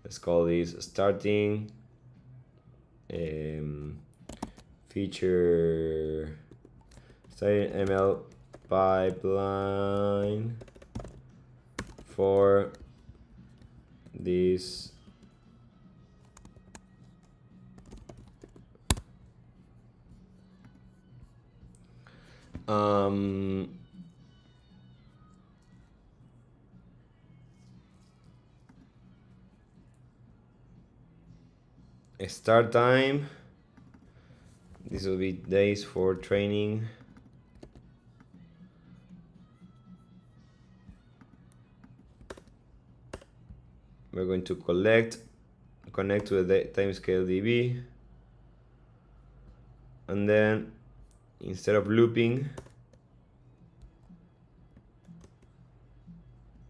[SPEAKER 1] Let's call this starting feature starting ML pipeline for this start time. This will be days for training. We're going to connect to the timescale DB, and then instead of looping,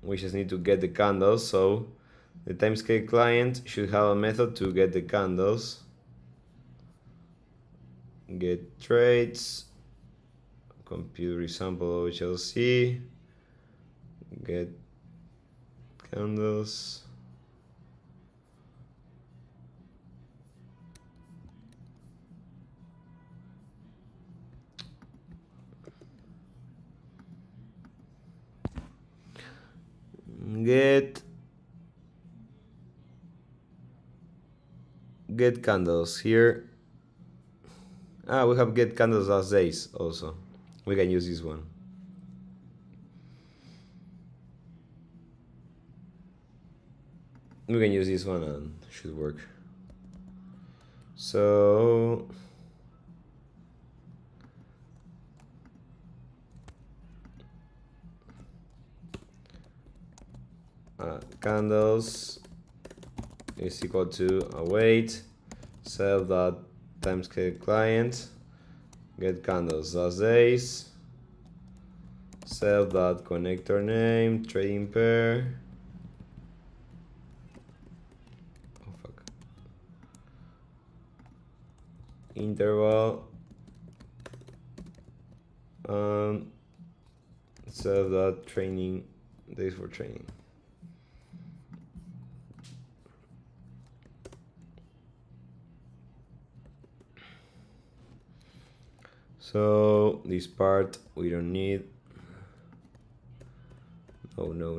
[SPEAKER 1] we just need to get the candles. So the timescale client should have a method to get the candles. Get trades, compute resample HLC, get candles. Get candles here. We have get candles as days also. We can use this one. We can use this one and should work. So candles is equal to await self dot timescale client get candles as days self dot connector name trading pair. Oh fuck. Interval self dot training days for training. So this part we don't need. Oh no.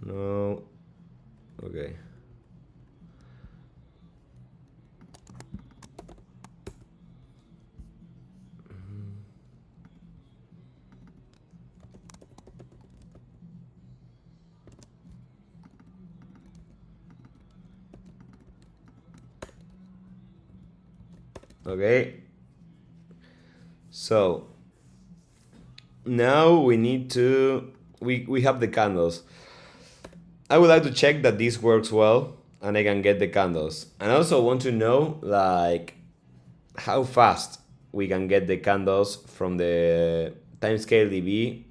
[SPEAKER 1] No. Okay. Okay, so now we need to we have the candles. I would like to check that this works well and I can get the candles. And I also want to know like how fast we can get the candles from the timescale DB,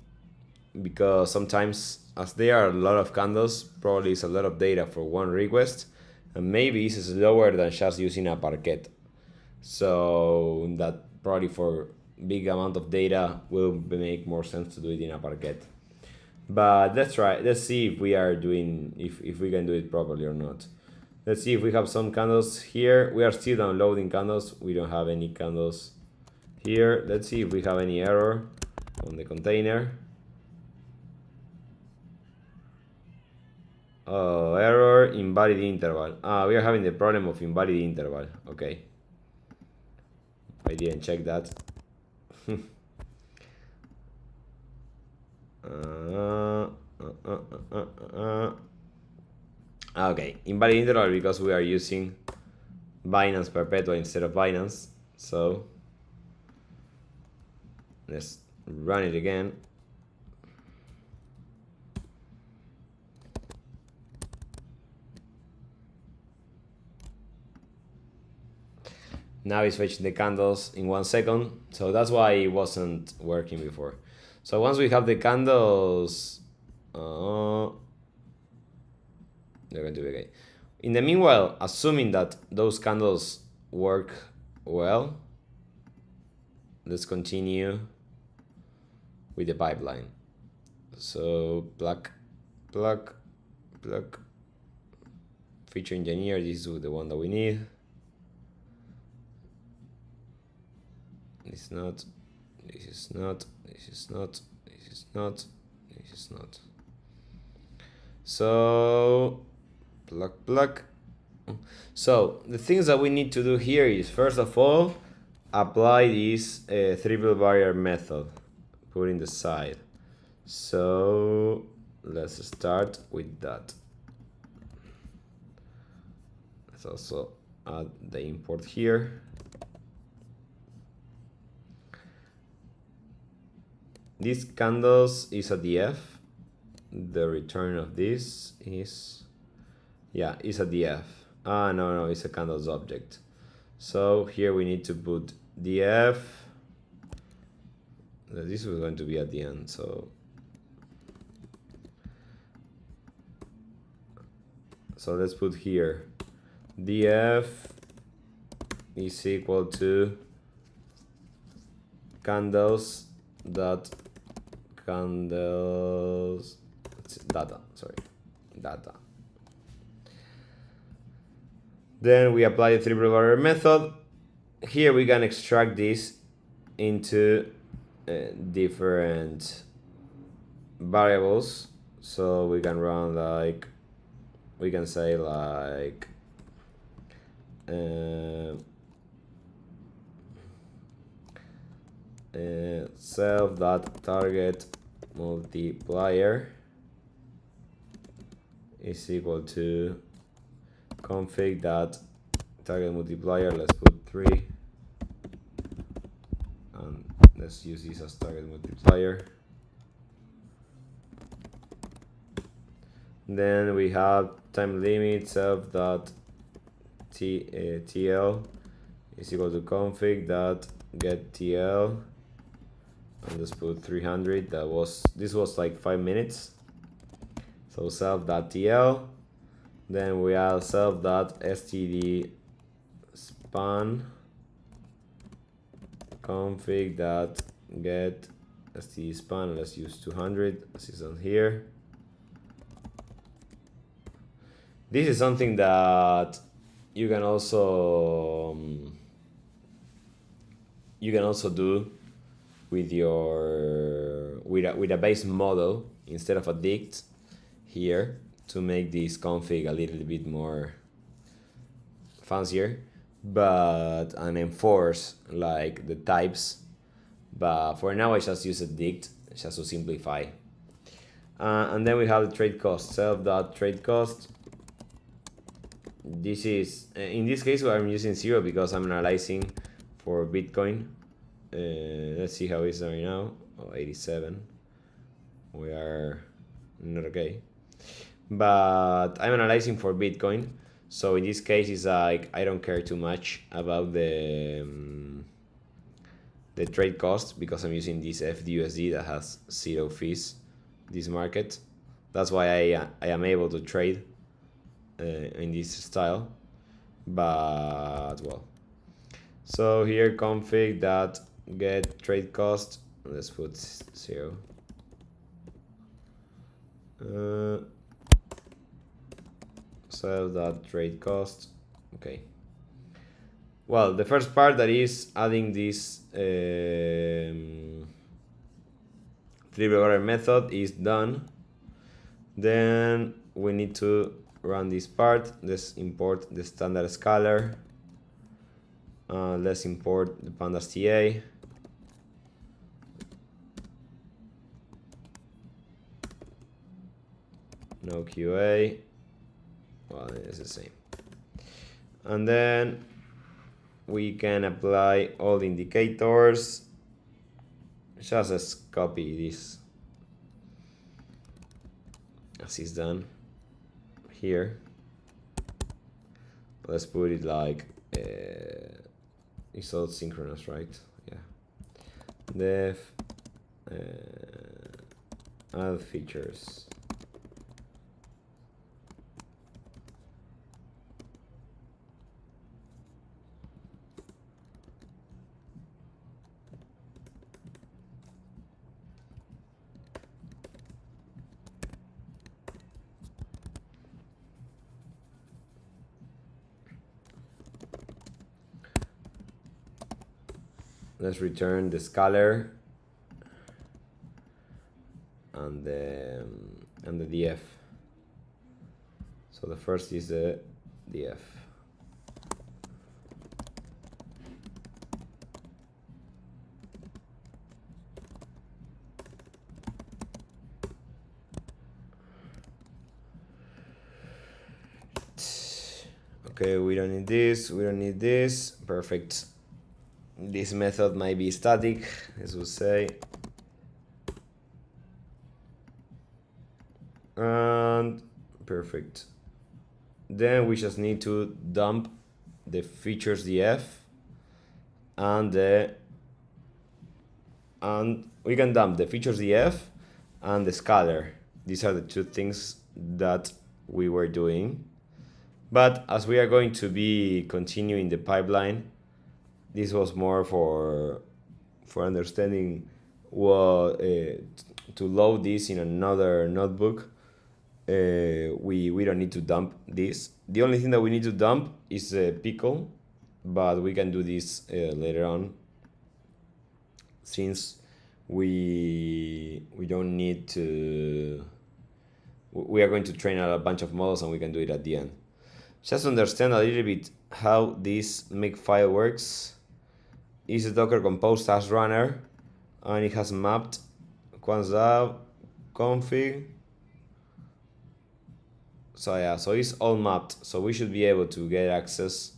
[SPEAKER 1] because sometimes as there are a lot of candles, probably it's a lot of data for one request, and maybe it's slower than just using a Parquet. So that probably for big amount of data will make more sense to do it in a Parquet. But let's try. Let's see if we are doing if we can do it properly or not. Let's see if we have some candles here. We are still downloading candles. We don't have any candles here. Let's see if we have any error on the container. Oh, error, invalid interval. We are having the problem of invalid interval. Okay. I didn't check that. Okay, invalid interval because we are using Binance Perpetua instead of Binance. So let's run it again. Now it's fetching the candles in 1 second, so that's why it wasn't working before. So once we have the candles, they're going to be okay. In the meanwhile, assuming that those candles work well, let's continue with the pipeline. So plug, feature engineer, this is the one that we need. This is not, this is not, this is not, this is not, this is not. So plug. So the things that we need to do here is, first of all, apply this triple barrier method, put in the side. So let's start with that. Let's also add the import here. These candles is a DF. The return of this is, yeah, it's a DF. No, it's a candles object. So here we need to put DF. This was going to be at the end, so let's put here DF is equal to candles data. Then we apply the triple barrier method. Here we can extract this into different variables. So we can run like, we can say like self.target multiplier is equal to config that target multiplier, let's put 3, and let's use this as target multiplier. Then we have time limit self.tl is equal to config that get TL, and let's put 300. This was like 5 minutes. So self.tl, then we have self.std span config that get std span, let's use 200 as is on here. This is something that you can also do with your with a base model instead of a dict here, to make this config a little bit more fancier, but and enforce like the types. But for now I just use a dict just to simplify. And then we have the trade cost, self.trade cost. This is, in this case I'm using 0 because I'm analyzing for Bitcoin. Let's see how it's right now. Oh, 87. We are not okay. But I'm analyzing for Bitcoin. So in this case, it's like I don't care too much about the trade cost because I'm using this FDUSD that has 0 fees. This market. That's why I am able to trade in this style. But well, so here config that get trade cost. Let's put 0. So that trade cost. Okay. Well, the first part that is adding this triple order method is done. Then we need to run this part. Let's import the standard scalar. Let's import the pandas TA. No QA. Well, it's the same. And then we can apply all the indicators. Just let's copy this as it's done here. Let's put it like it's all synchronous, right? Yeah. Def add features. Let's return the scalar and the df. So the first is the df. Okay, we don't need this, we don't need this. Perfect. This method might be static, as we say. And perfect. Then we just need to dump the features df and we can dump the features df and the scalar. These are the two things that we were doing. But as we are going to be continuing the pipeline, this was more for understanding what to load this in another notebook. We don't need to dump this. The only thing that we need to dump is a pickle, but we can do this later on, since we don't need to. We are going to train a bunch of models, and we can do it at the end. Just to understand a little bit how this makefile works. Is a Docker Compose as runner, and it has mapped quanzab config. So yeah, so it's all mapped. So we should be able to get access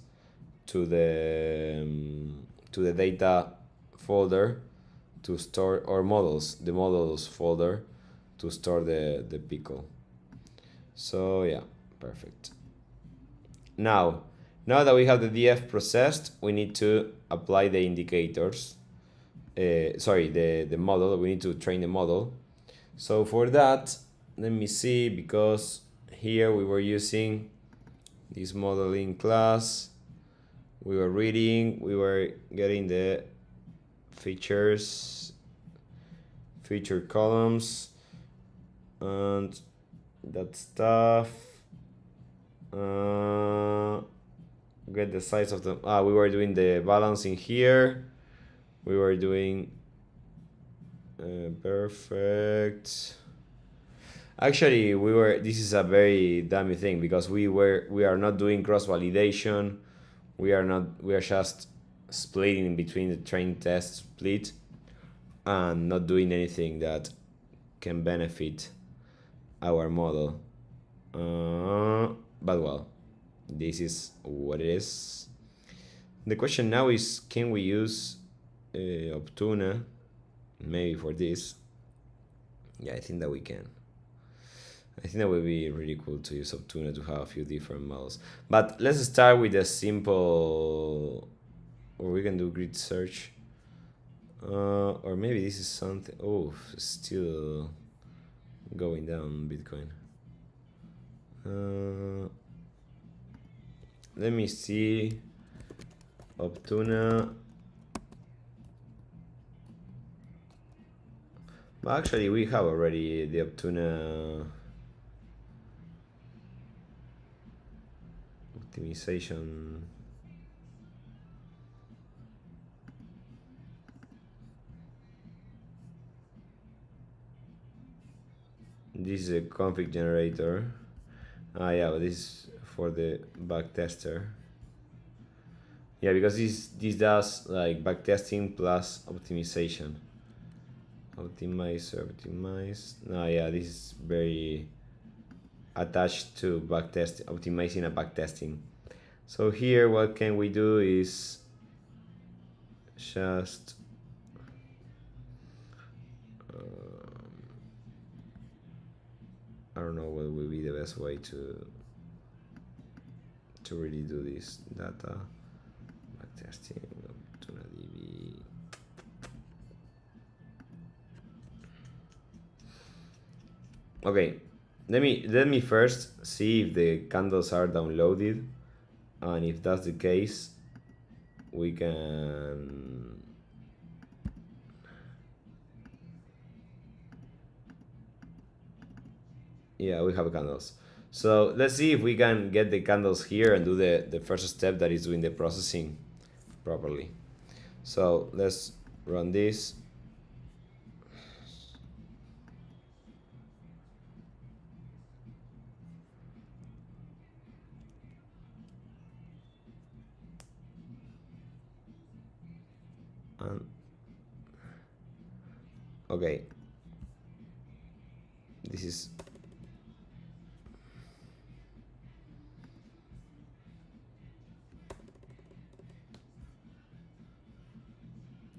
[SPEAKER 1] to the data folder to store our models, the models folder to store the pickle. So yeah, perfect. Now that we have the df processed, we need to apply the indicators. The model. We need to train the model. So for that, let me see, because here we were using this modeling class. We were reading, we were getting the feature columns and that stuff. Get the size of the we were doing the balancing here. We were doing perfect. Actually, this is a very dummy thing, because we are not doing cross validation. We are just splitting in between the train test split and not doing anything that can benefit our model. But well, this is what it is. The question now is, can we use Optuna maybe for this? Yeah, I think that we can. I think that would be really cool to use Optuna to have a few different models. But let's start with a simple, or we can do grid search. Or maybe this is something, oh, still going down Bitcoin. Let me see. Optuna. Well, actually, we have already the Optuna optimization. This is a config generator. Ah, yeah, but this is for the backtester. Yeah, because this does like backtesting plus optimization. Optimize. No, yeah, this is very attached to backtesting, optimizing a backtesting. So here, what can we do is just I don't know what will be the best way to really do this data backtesting to DB. Okay, let me first see if the candles are downloaded, and if that's the case, we can yeah, we have candles. So let's see if we can get the candles here and do the first step, that is doing the processing properly. So let's run this. Okay, this is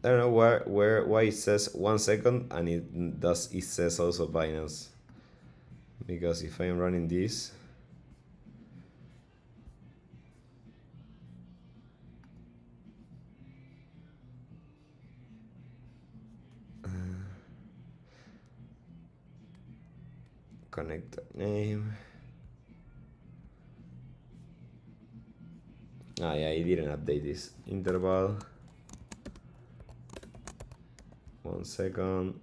[SPEAKER 1] I don't know why it says 1 second and it says also Binance, because if I'm running this, connector name. Ah, yeah, I didn't update this interval. 1 second.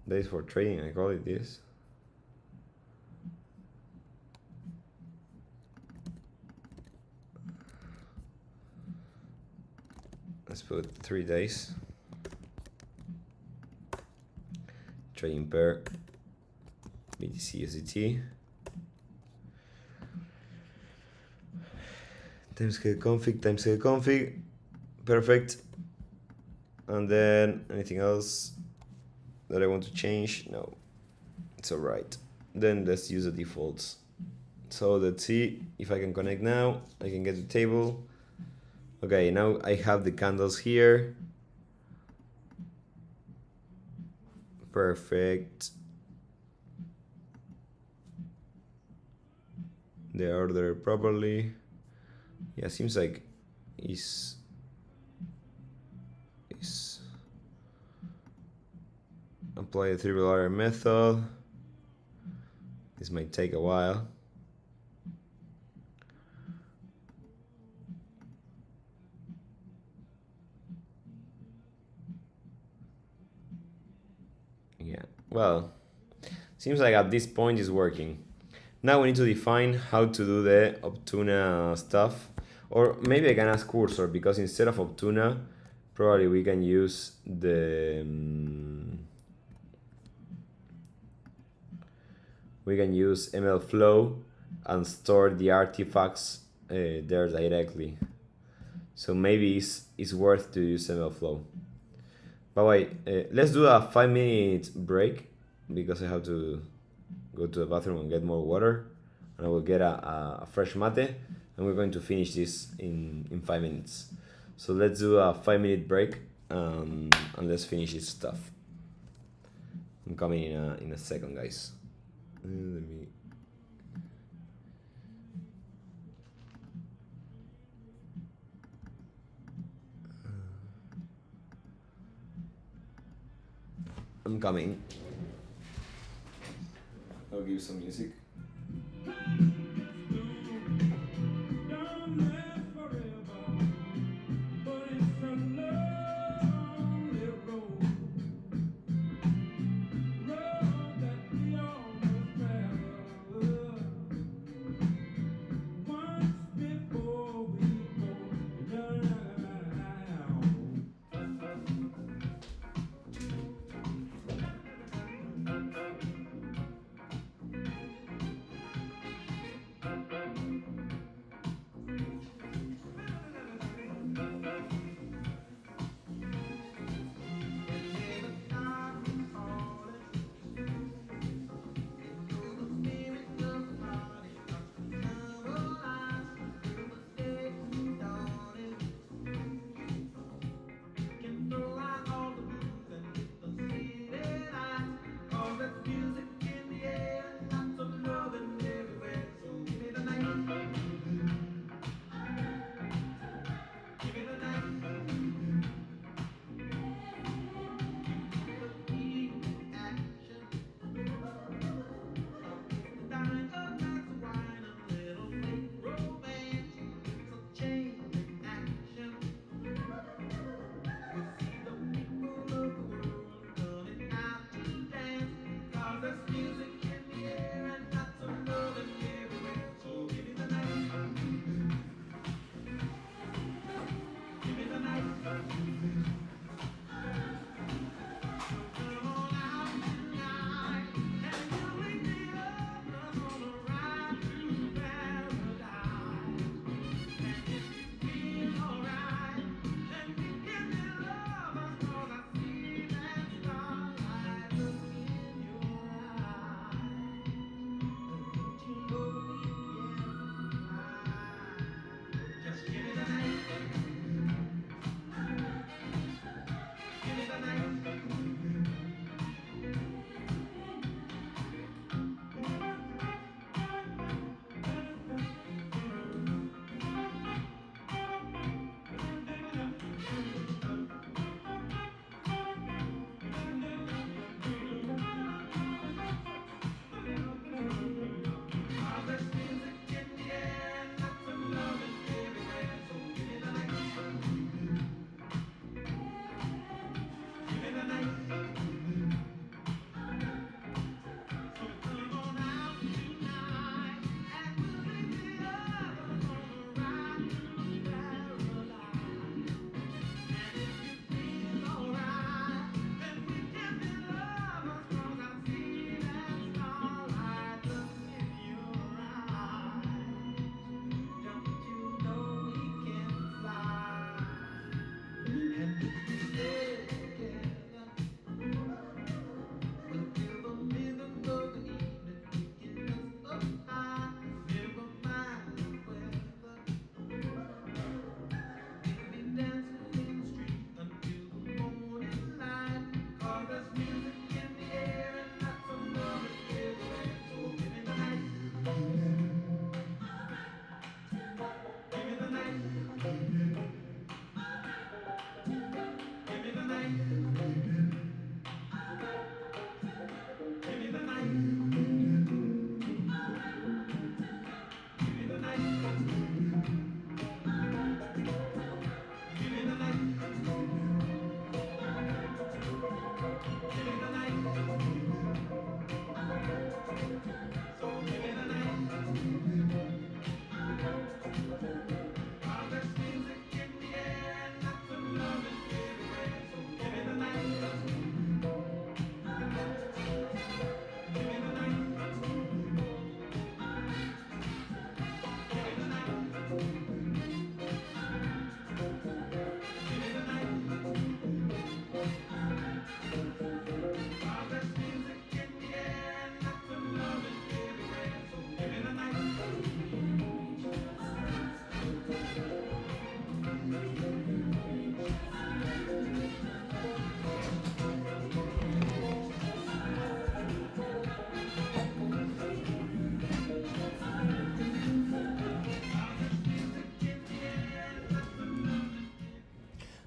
[SPEAKER 1] Days for trading, I call it this. Let's put 3 days. Trading pair BTC USDT. Timescale config, perfect. And then anything else that I want to change? No, it's alright. Then let's use the defaults. So let's see if I can connect now. I can get the table. Okay, now I have the candles here. Perfect. They are ordered properly. Yeah, seems like is apply a 3-letter method. This might take a while. Yeah, well, seems like at this point it's working. Now we need to define how to do the Optuna stuff. Or maybe I can ask Cursor, because instead of Optuna, probably we can use the MLflow and store the artifacts there directly. So maybe it's worth to use MLflow. But wait, let's do a 5-minute break, because I have to go to the bathroom and get more water. and I will get a fresh mate, and we're going to finish this in 5 minutes. So let's do a 5-minute break, and let's finish this stuff. I'm coming in a second, guys. Let me. I'm coming. I'll give you some music.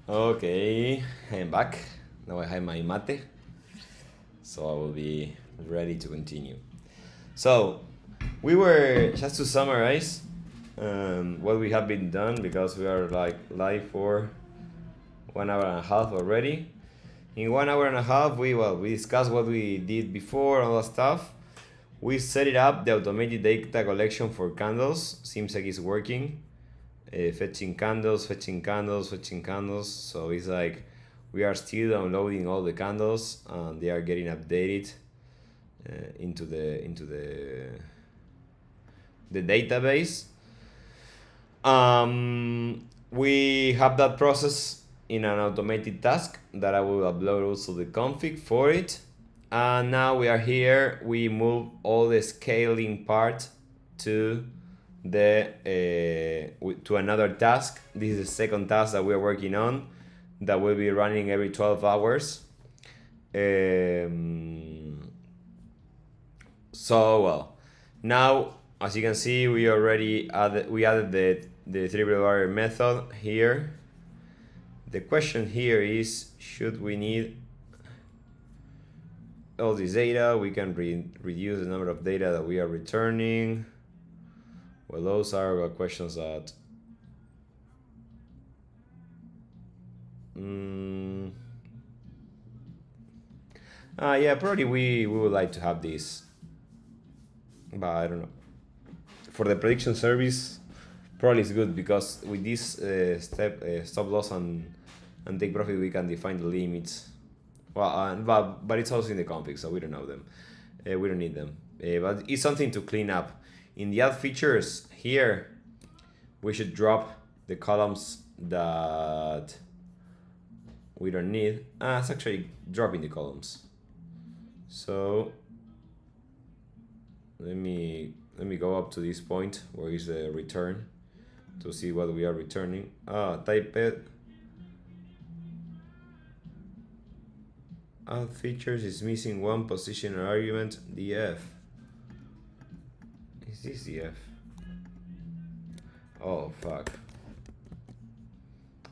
[SPEAKER 1] Okay, I'm back. Now I have my mate, so I will be ready to continue. So, we were, just to summarize what we have been done, because we are like live for 1 hour and a half already. In 1 hour and a half, we discussed what we did before and all that stuff. We set it up, the automated data collection for candles. Seems like it's working. Fetching candles. So it's like we are still downloading all the candles and they are getting updated into the database. We have that process in an automated task that I will upload also the config for it. And now we are here. We move all the scaling part to to another task. This is the second task that we are working on that will be running every 12 hours. Now as you can see, we already added the triple barrier method here. The question here is, should we need all this data? We can reduce the number of data that we are returning. Well, those are questions that yeah, probably we would like to have this, but I don't know. For the prediction service, probably it's good, because with this stop loss and take profit, we can define the limits. Well, but it's also in the config, so we don't know them. We don't need them. But it's something to clean up. In the add features here, we should drop the columns that we don't need. It's actually dropping the columns. So let me go up to this point where is the return to see what we are returning. Type it. Add features is missing one position argument, df. Is this df? Oh fuck.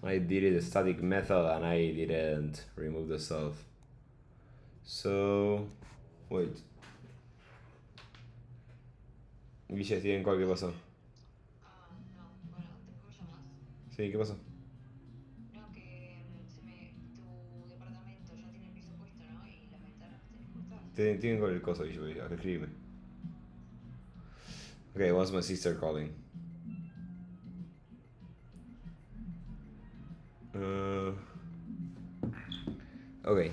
[SPEAKER 1] I did it a static method and I didn't remove the self. So, wait. Guille, ¿estoy en cuál? ¿Qué pasó?
[SPEAKER 2] No, bueno, tengo llamadas.
[SPEAKER 1] Sí, ¿qué pasó?
[SPEAKER 2] No, que tu departamento ya tiene el piso puesto, ¿no? Y las ventanas tenés puestas.
[SPEAKER 1] Tienen con el coso, Guille, escríbeme. Okay, what's my sister calling? Okay.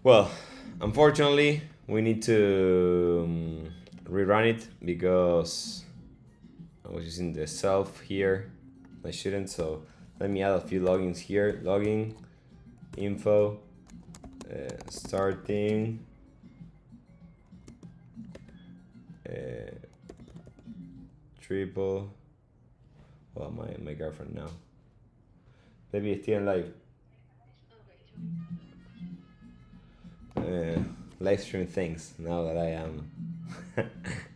[SPEAKER 1] Well, unfortunately, we need to rerun it because I was using the self here. I shouldn't, so let me add a few logins here. Login, info, starting, triple. Well, my girlfriend now. Maybe it's still live. Live stream things now that I am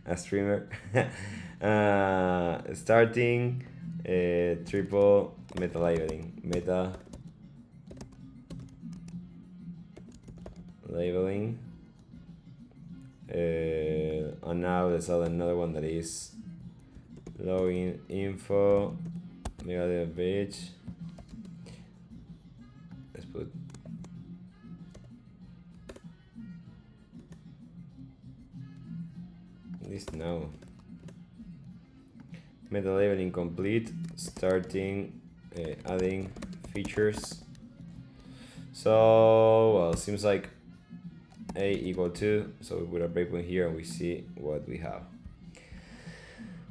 [SPEAKER 1] a streamer. Starting triple meta labeling. And now let's add another one that is login info mega page. Let's put this now. Meta labeling complete. Starting adding features. So well, seems like a equal to, so we put a breakpoint here and we see what we have.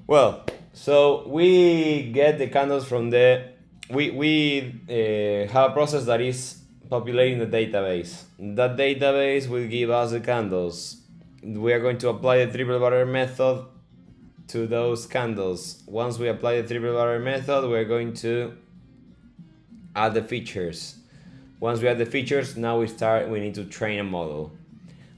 [SPEAKER 1] Well, so we get the candles from the we have a process that is populating the database. That database will give us the candles. We are going to apply the triple barrier method to those candles. Once we apply the triple barrier method, we are going to add the features. Once we add the features, now we need to train a model.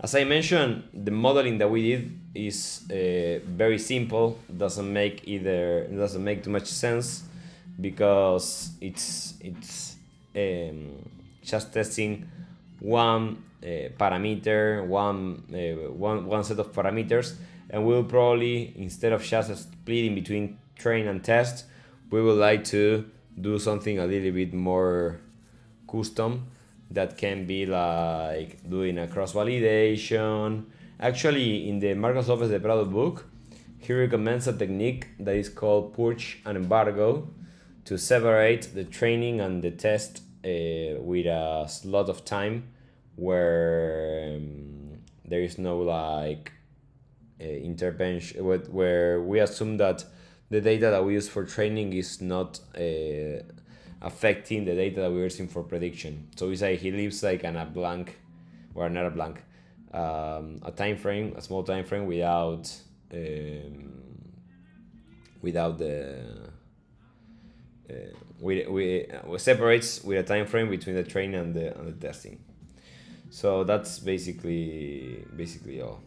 [SPEAKER 1] As I mentioned, the modeling that we did is very simple. Doesn't make too much sense because it's just testing one parameter, one set of parameters, and we'll probably, instead of just splitting between train and test, we would like to do something a little bit more custom that can be like doing a cross validation. Actually, in the Marcos Lopez de Prado book, he recommends a technique that is called purge and embargo to separate the training and the test with a slot of time where there is no like intervention, where we assume that the data that we use for training is not affecting the data that we're using for prediction. So it's like he leaves like a blank, or not a blank, a time frame, a small time frame without the we separates with a time frame between the training and the testing. So that's basically all.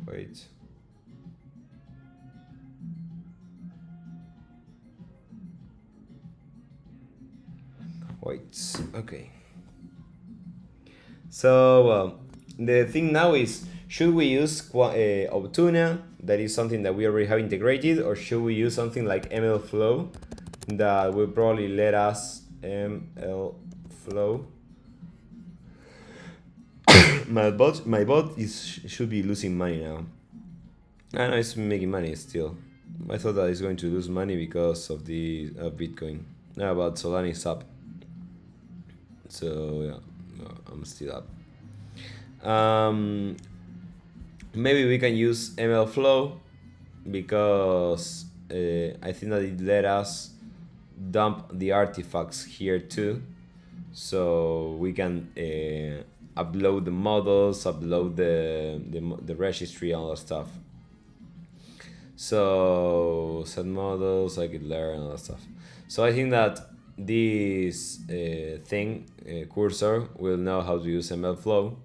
[SPEAKER 1] Wait. Okay. So the thing now is, should we use Obtuna, that is something that we already have integrated, or should we use something like MLflow that will probably let us MLflow? my bot should be losing money now. I know it's making money still. I thought that it's going to lose money because of the Bitcoin. Now, but Solana is up. So yeah, no, I'm still up. Maybe we can use MLflow because I think that it let us dump the artifacts here too, so we can upload the models, upload the registry, and all that stuff. So set models, I could learn all that stuff. So I think that this cursor will know how to use MLflow.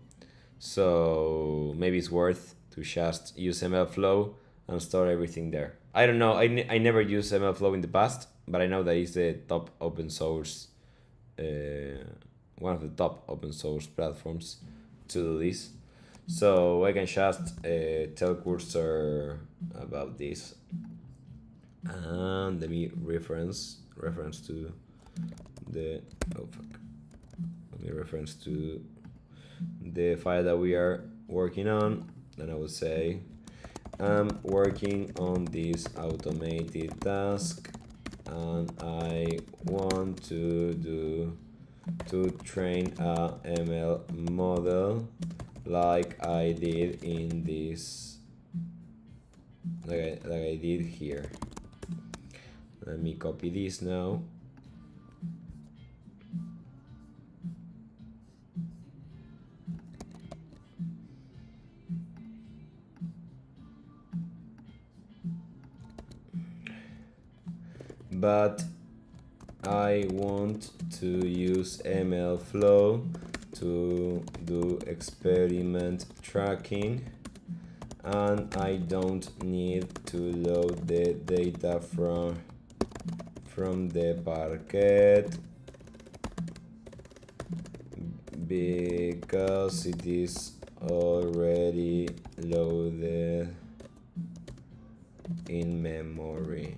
[SPEAKER 1] So maybe it's worth to just use MLflow and store everything there. I don't know. I never used MLflow in the past, but I know that it's the top open source, one of the top open source platforms to do this. So I can just tell cursor about this, and let me reference to the let me reference to the file that we are working on. Then I would say I'm working on this automated task and I want to train a ML model like I did in this, like I did here. Let me copy this now. But I want to use MLflow to do experiment tracking, and I don't need to load the data from the Parquet because it is already loaded in memory.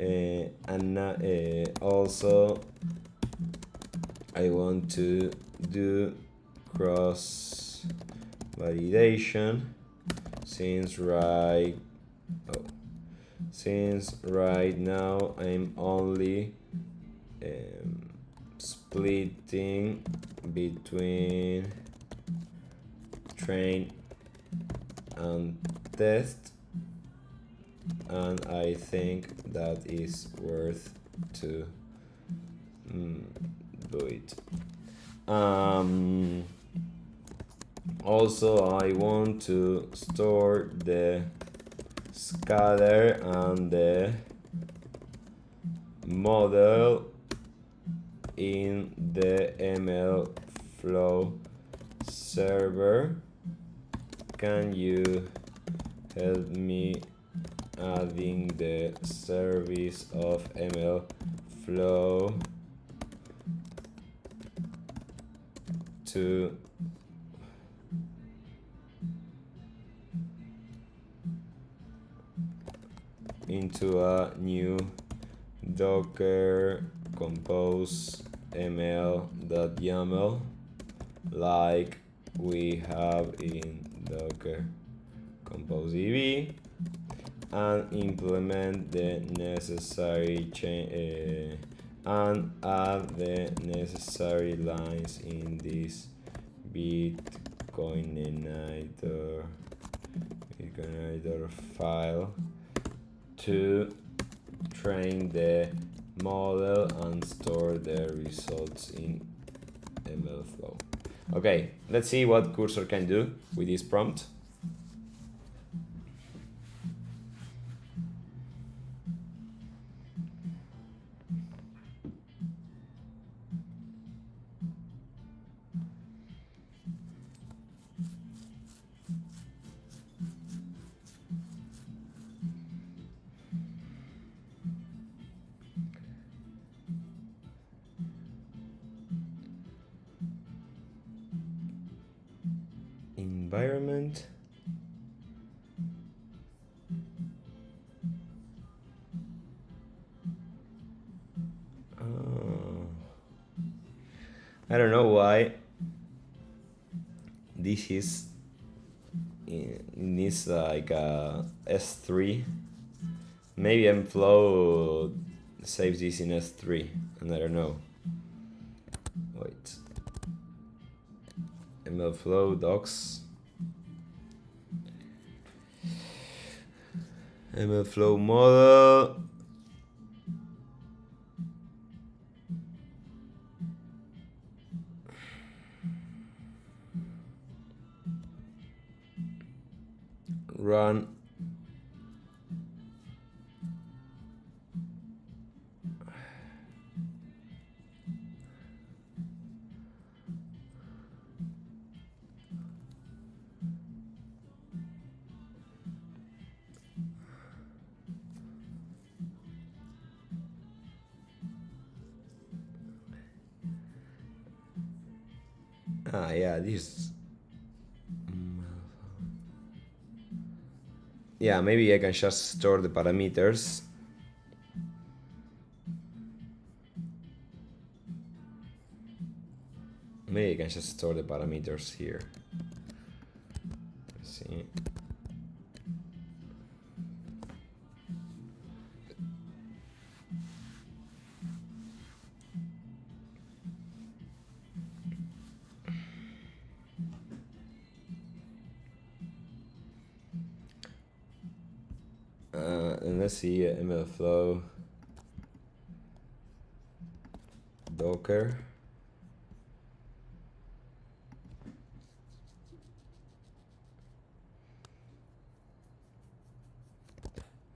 [SPEAKER 1] And also I want to do cross validation since right now I'm only splitting between train and test, and I think that is worth to do it. Also, I want to store the scatter and the model in the MLflow server. Can you help me adding the service of MLflow to into a new Docker compose ml.yaml like we have in Docker compose ev, and implement the necessary change and add the necessary lines in this Bitcoinator file to train the model and store the results in MLflow. Okay, let's see what Cursor can do with this prompt. Environment. I don't know why this is in this like S3. Maybe MLflow saves this in S3, and I don't know. Wait. MLflow docs. MLflow model. Run. Yeah, this. Yeah, maybe I can just store the parameters. Maybe I can just store the parameters here. Let's see. And let's see MLflow Docker.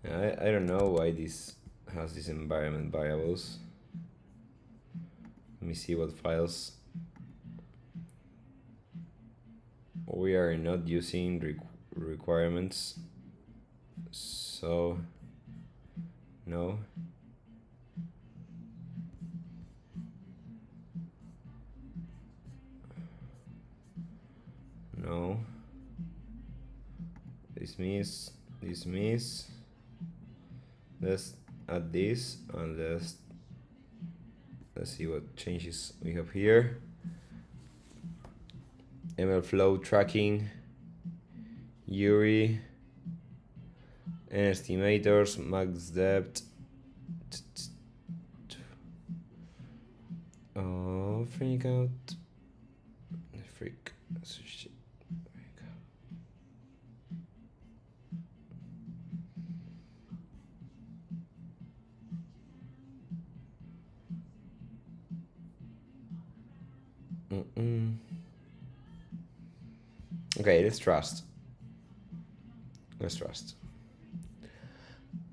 [SPEAKER 1] I don't know why this has these environment variables. Let me see what files. We are not using requirements, so no. No. Dismiss. Let's add this and let's see what changes we have here. MLflow tracking, URI, and estimators, max depth. Oh, freak out. Freak. Shit. Okay, let's trust.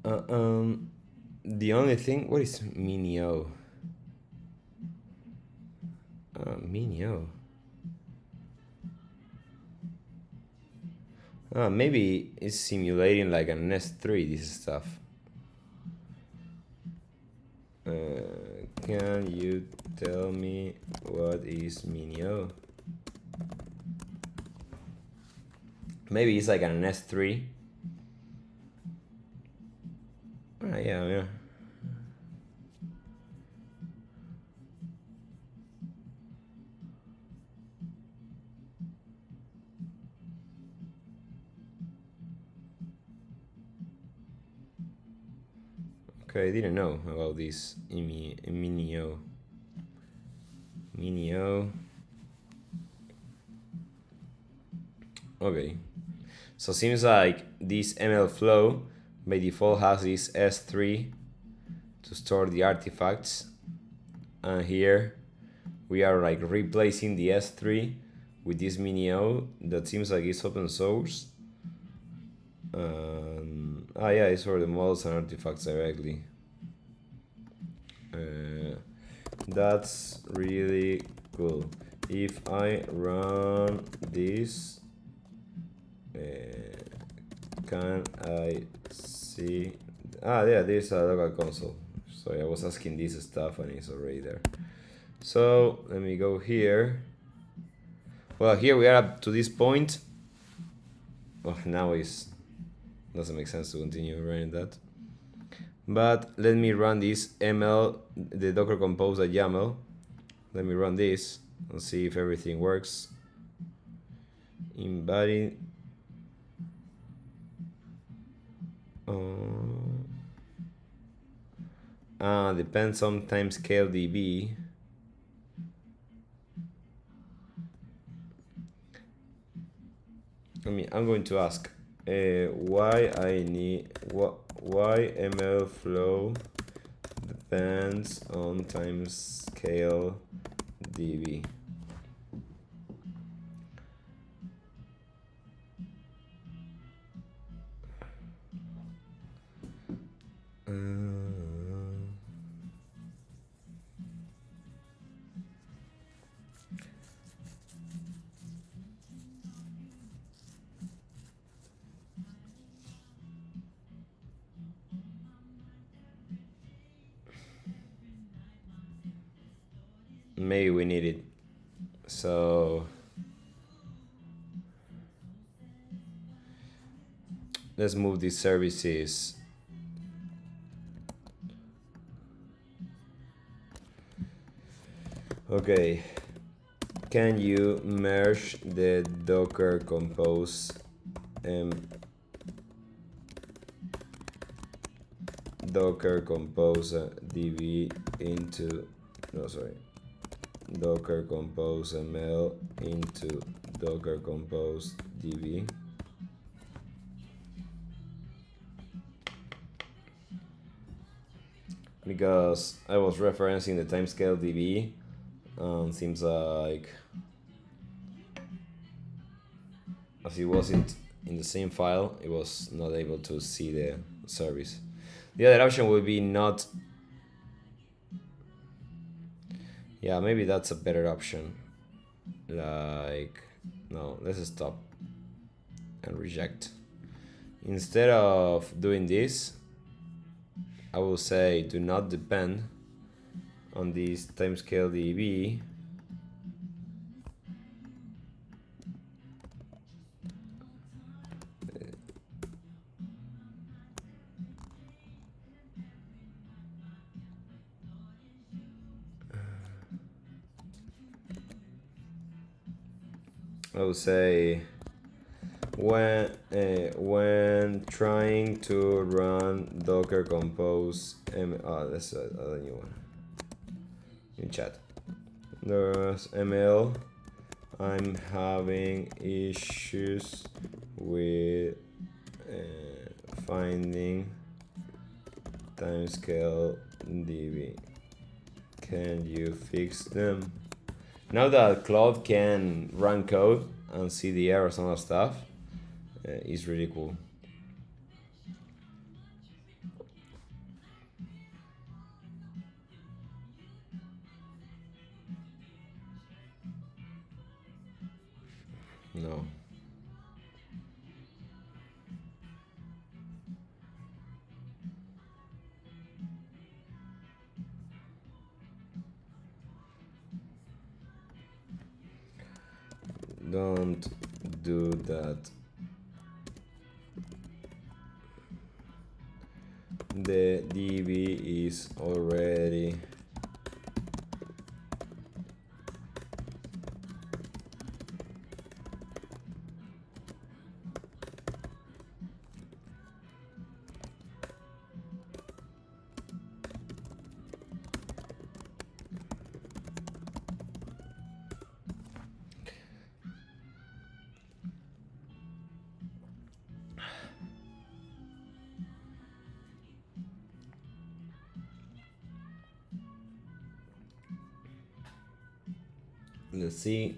[SPEAKER 1] The only thing, what is Minio? Minio. Maybe it's simulating like an S3, this stuff. Can you tell me what is Minio? Maybe it's like an S3. Yeah. Okay, I didn't know about this Minio. Okay, so seems like this MLflow by default has this S3 to store the artifacts, and here we are like replacing the S3 with this Minio that seems like it's open source. Yeah, it's for the models and artifacts directly. That's really cool. If I run this, can I see? Yeah, there's a local console. Sorry, I was asking this stuff and it's already there. So let me go here. Well, here we are up to this point. Well, now it doesn't make sense to continue running that. But let me run this the Docker compose.yaml. Let me run this and see if everything works. Embedding. Depends on timescale db. I'm going to ask why MLflow depends on timescale db. Maybe we need it. So let's move these services. Okay, can you merge the Docker compose Docker compose db into Docker compose ml into Docker compose db? Because I was referencing the timescale db, seems like as it wasn't in the same file, it was not able to see the service. The other option would be not. Yeah, maybe that's a better option. Like, no, let's stop and reject. Instead of doing this, I will say do not depend on this timescale db. I would say when trying to run Docker compose that's a new one in chat. There's ML. I'm having issues with finding timescale db. Can you fix them? Now that Claude can run code, and see the errors and all that stuff is really cool. No. Don't do that. The DB is already let's see.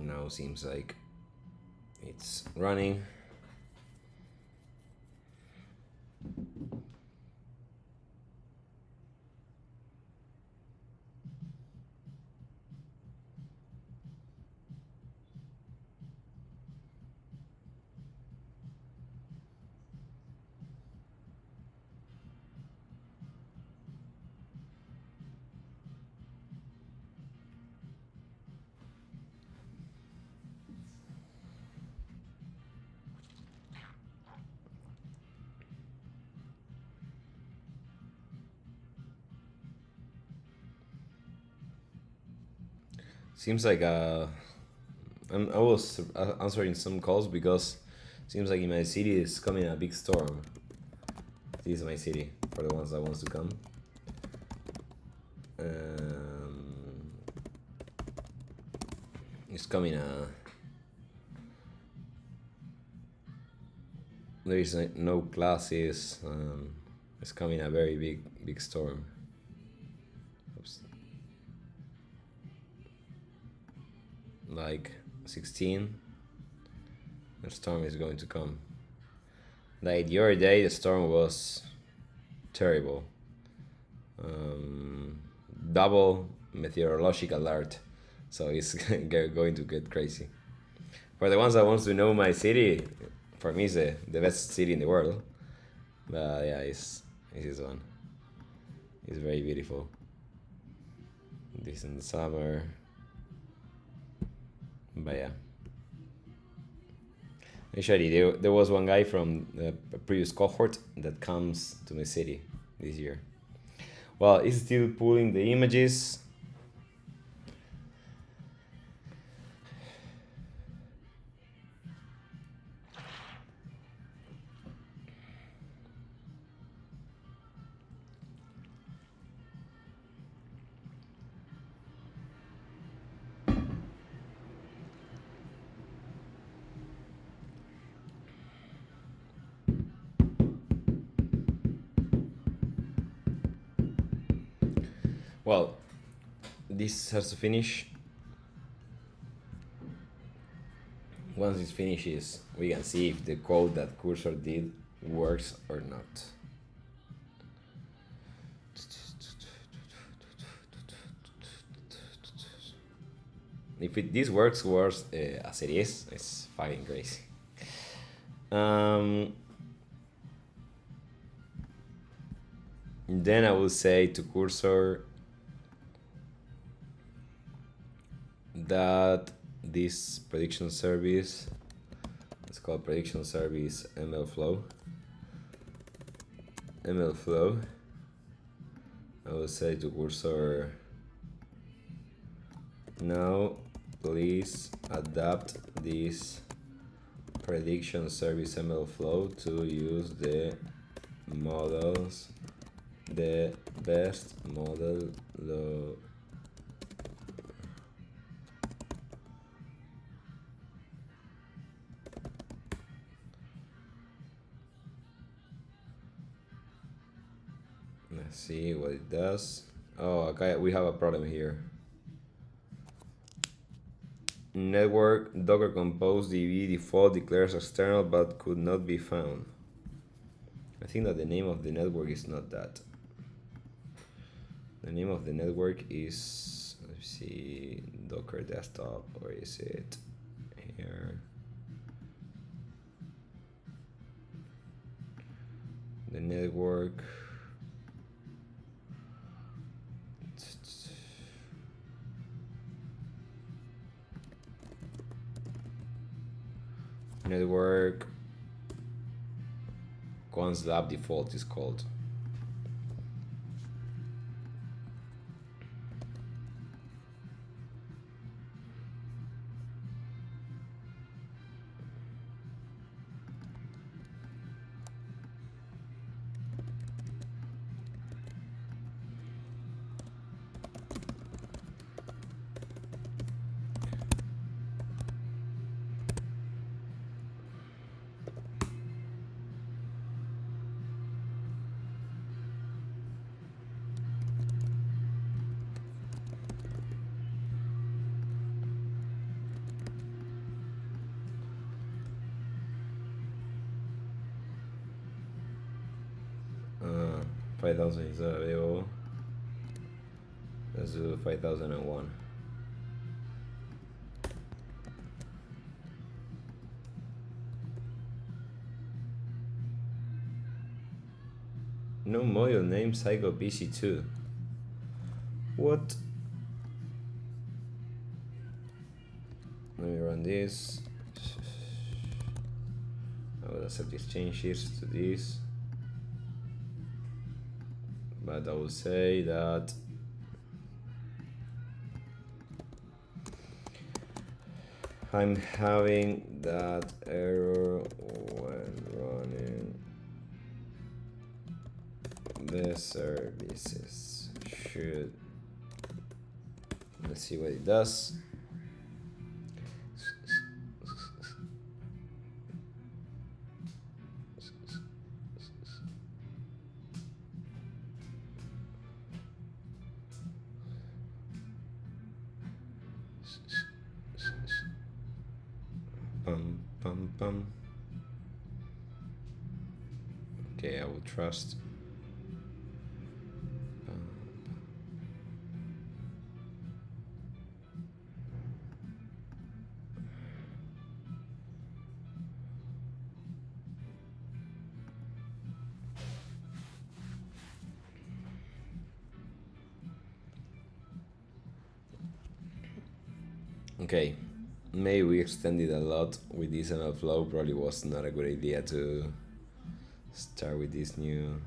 [SPEAKER 1] Now seems like it's running. Seems like I was answering some calls because seems like in my city is coming a big storm. This is my city for the ones that wants to come. It's coming there is no classes. It's coming a very big storm. Oops. Like 16, the storm is going to come. Like the other day, the storm was terrible. Double meteorological alert, so it's going to get crazy. For the ones that wants to know my city, for me it's the best city in the world. But yeah, it's this one. It's very beautiful. This in the summer. But yeah. Actually, there was one guy from the previous cohort that comes to my city this year. Well, it's still pulling the images. Well, this has to finish. Once it finishes, we can see if the code that Cursor did works or not. If this works as it is, it's fucking crazy. Then I will say to Cursor that this prediction service, it's called prediction service MLflow. I will say to cursor, now please adapt this prediction service MLflow to use the models, the best model low. Let's see what it does. Oh, okay, we have a problem here. Network Docker Compose DB default declares external but could not be found. I think that the name of the network is not that. The name of the network is, let's see, Docker Desktop, or is it here? The network. Network Conslab default is called. Uh, 5000 is available. Let's do 5001. No module name Psycho PC2. What? Let me run this. I will accept these changes to this. But I will say that I'm having that error when running the services. Let's see what it does. Pum. Okay, I will trust. Okay, maybe we extended a lot with this MLflow. Probably was not a good idea to start with this new.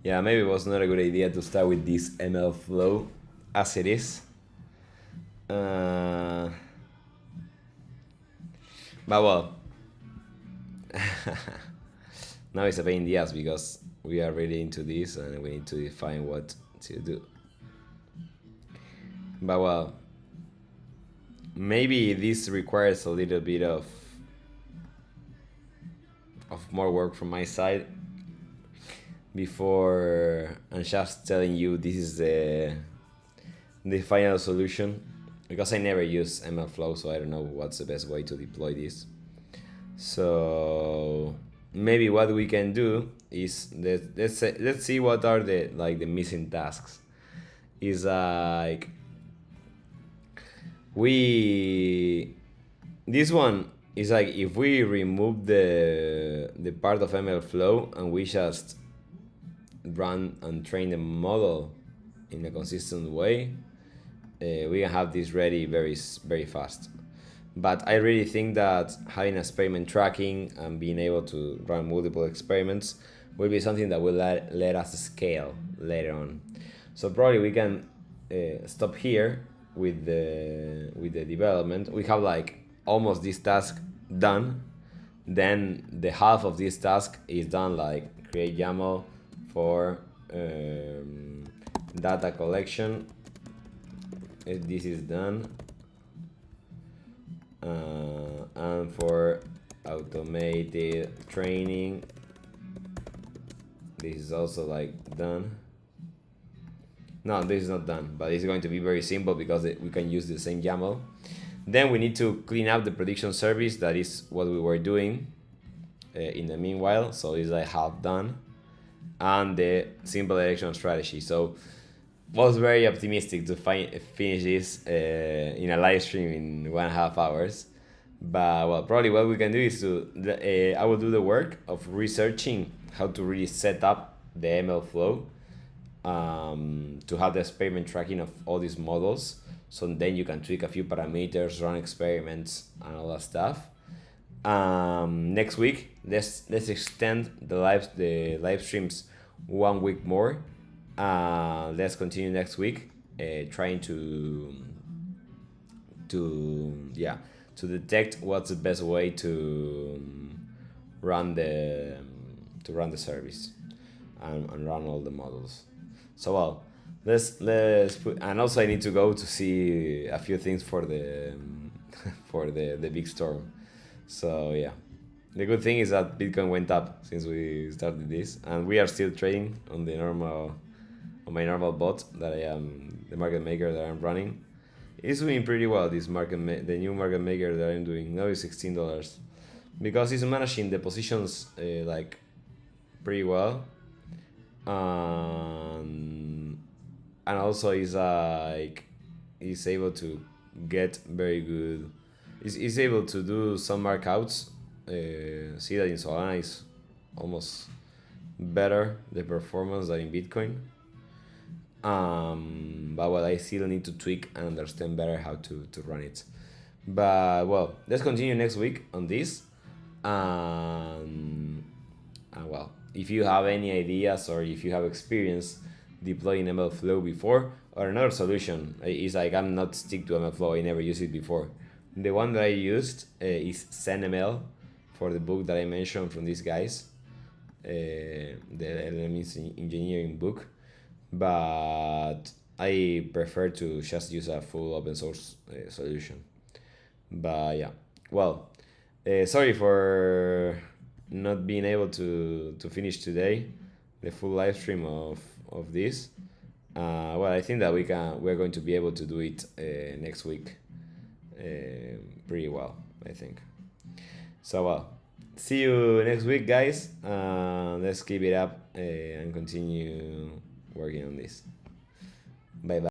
[SPEAKER 1] Yeah, maybe it was not a good idea to start with this MLflow as it is. But well, now it's a pain in the ass because we are really into this and we need to define what to do. But well, maybe this requires a little bit of more work from my side before I'm just telling you this is the final solution, because I never use MLflow, so I don't know what's the best way to deploy this. So maybe what we can do is let's see what are the missing tasks. Is like this one is like if we remove the part of MLflow and we just run and train the model in a consistent way, we can have this ready very fast. But I really think that having experiment tracking and being able to run multiple experiments will be something that will let us scale later on. So probably we can stop here with the development. We have like almost this task done. Then the half of this task is done, like create YAML for data collection. This is done. And for automated training, this is also like done. No, this is not done, but it's going to be very simple because we can use the same YAML. Then we need to clean up the prediction service. That is what we were doing in the meanwhile. So it's like half done. And the simple election strategy. So was very optimistic to finish this in a live stream in 1.5 hours. But well, probably what we can do is I will do the work of researching how to really set up the MLflow to have the experiment tracking of all these models. So then you can tweak a few parameters, run experiments, and all that stuff. Next week, let's extend the live streams 1 week more. Let's continue next week, trying to detect what's the best way to run the service and run all the models. So well, let's put, and also I need to go to see a few things for the for the big storm. So yeah, the good thing is that Bitcoin went up since we started this, and we are still trading on my normal bot that I am, the market maker that I'm running. It's doing pretty well. This the new market maker that I'm doing now is $16 because it's managing the positions like pretty well, and also is like is able to get very good. Is able to do some markouts. See that in Solana is almost better the performance than in Bitcoin. But well, I still need to tweak and understand better how to run it. But well, let's continue next week on this. And well, if you have any ideas or if you have experience deploying MLflow before, or another solution is like I'm not stick to MLflow. I never used it before. The one that I used is ZenML for the book that I mentioned from these guys, the LLM engineering book. But I prefer to just use a full open source solution. But yeah, well, sorry for not being able to finish today the full live stream of this. Well, I think that we're going to be able to do it next week pretty well, I think. So well, see you next week, guys. Let's keep it up and continue working on this. Bye bye.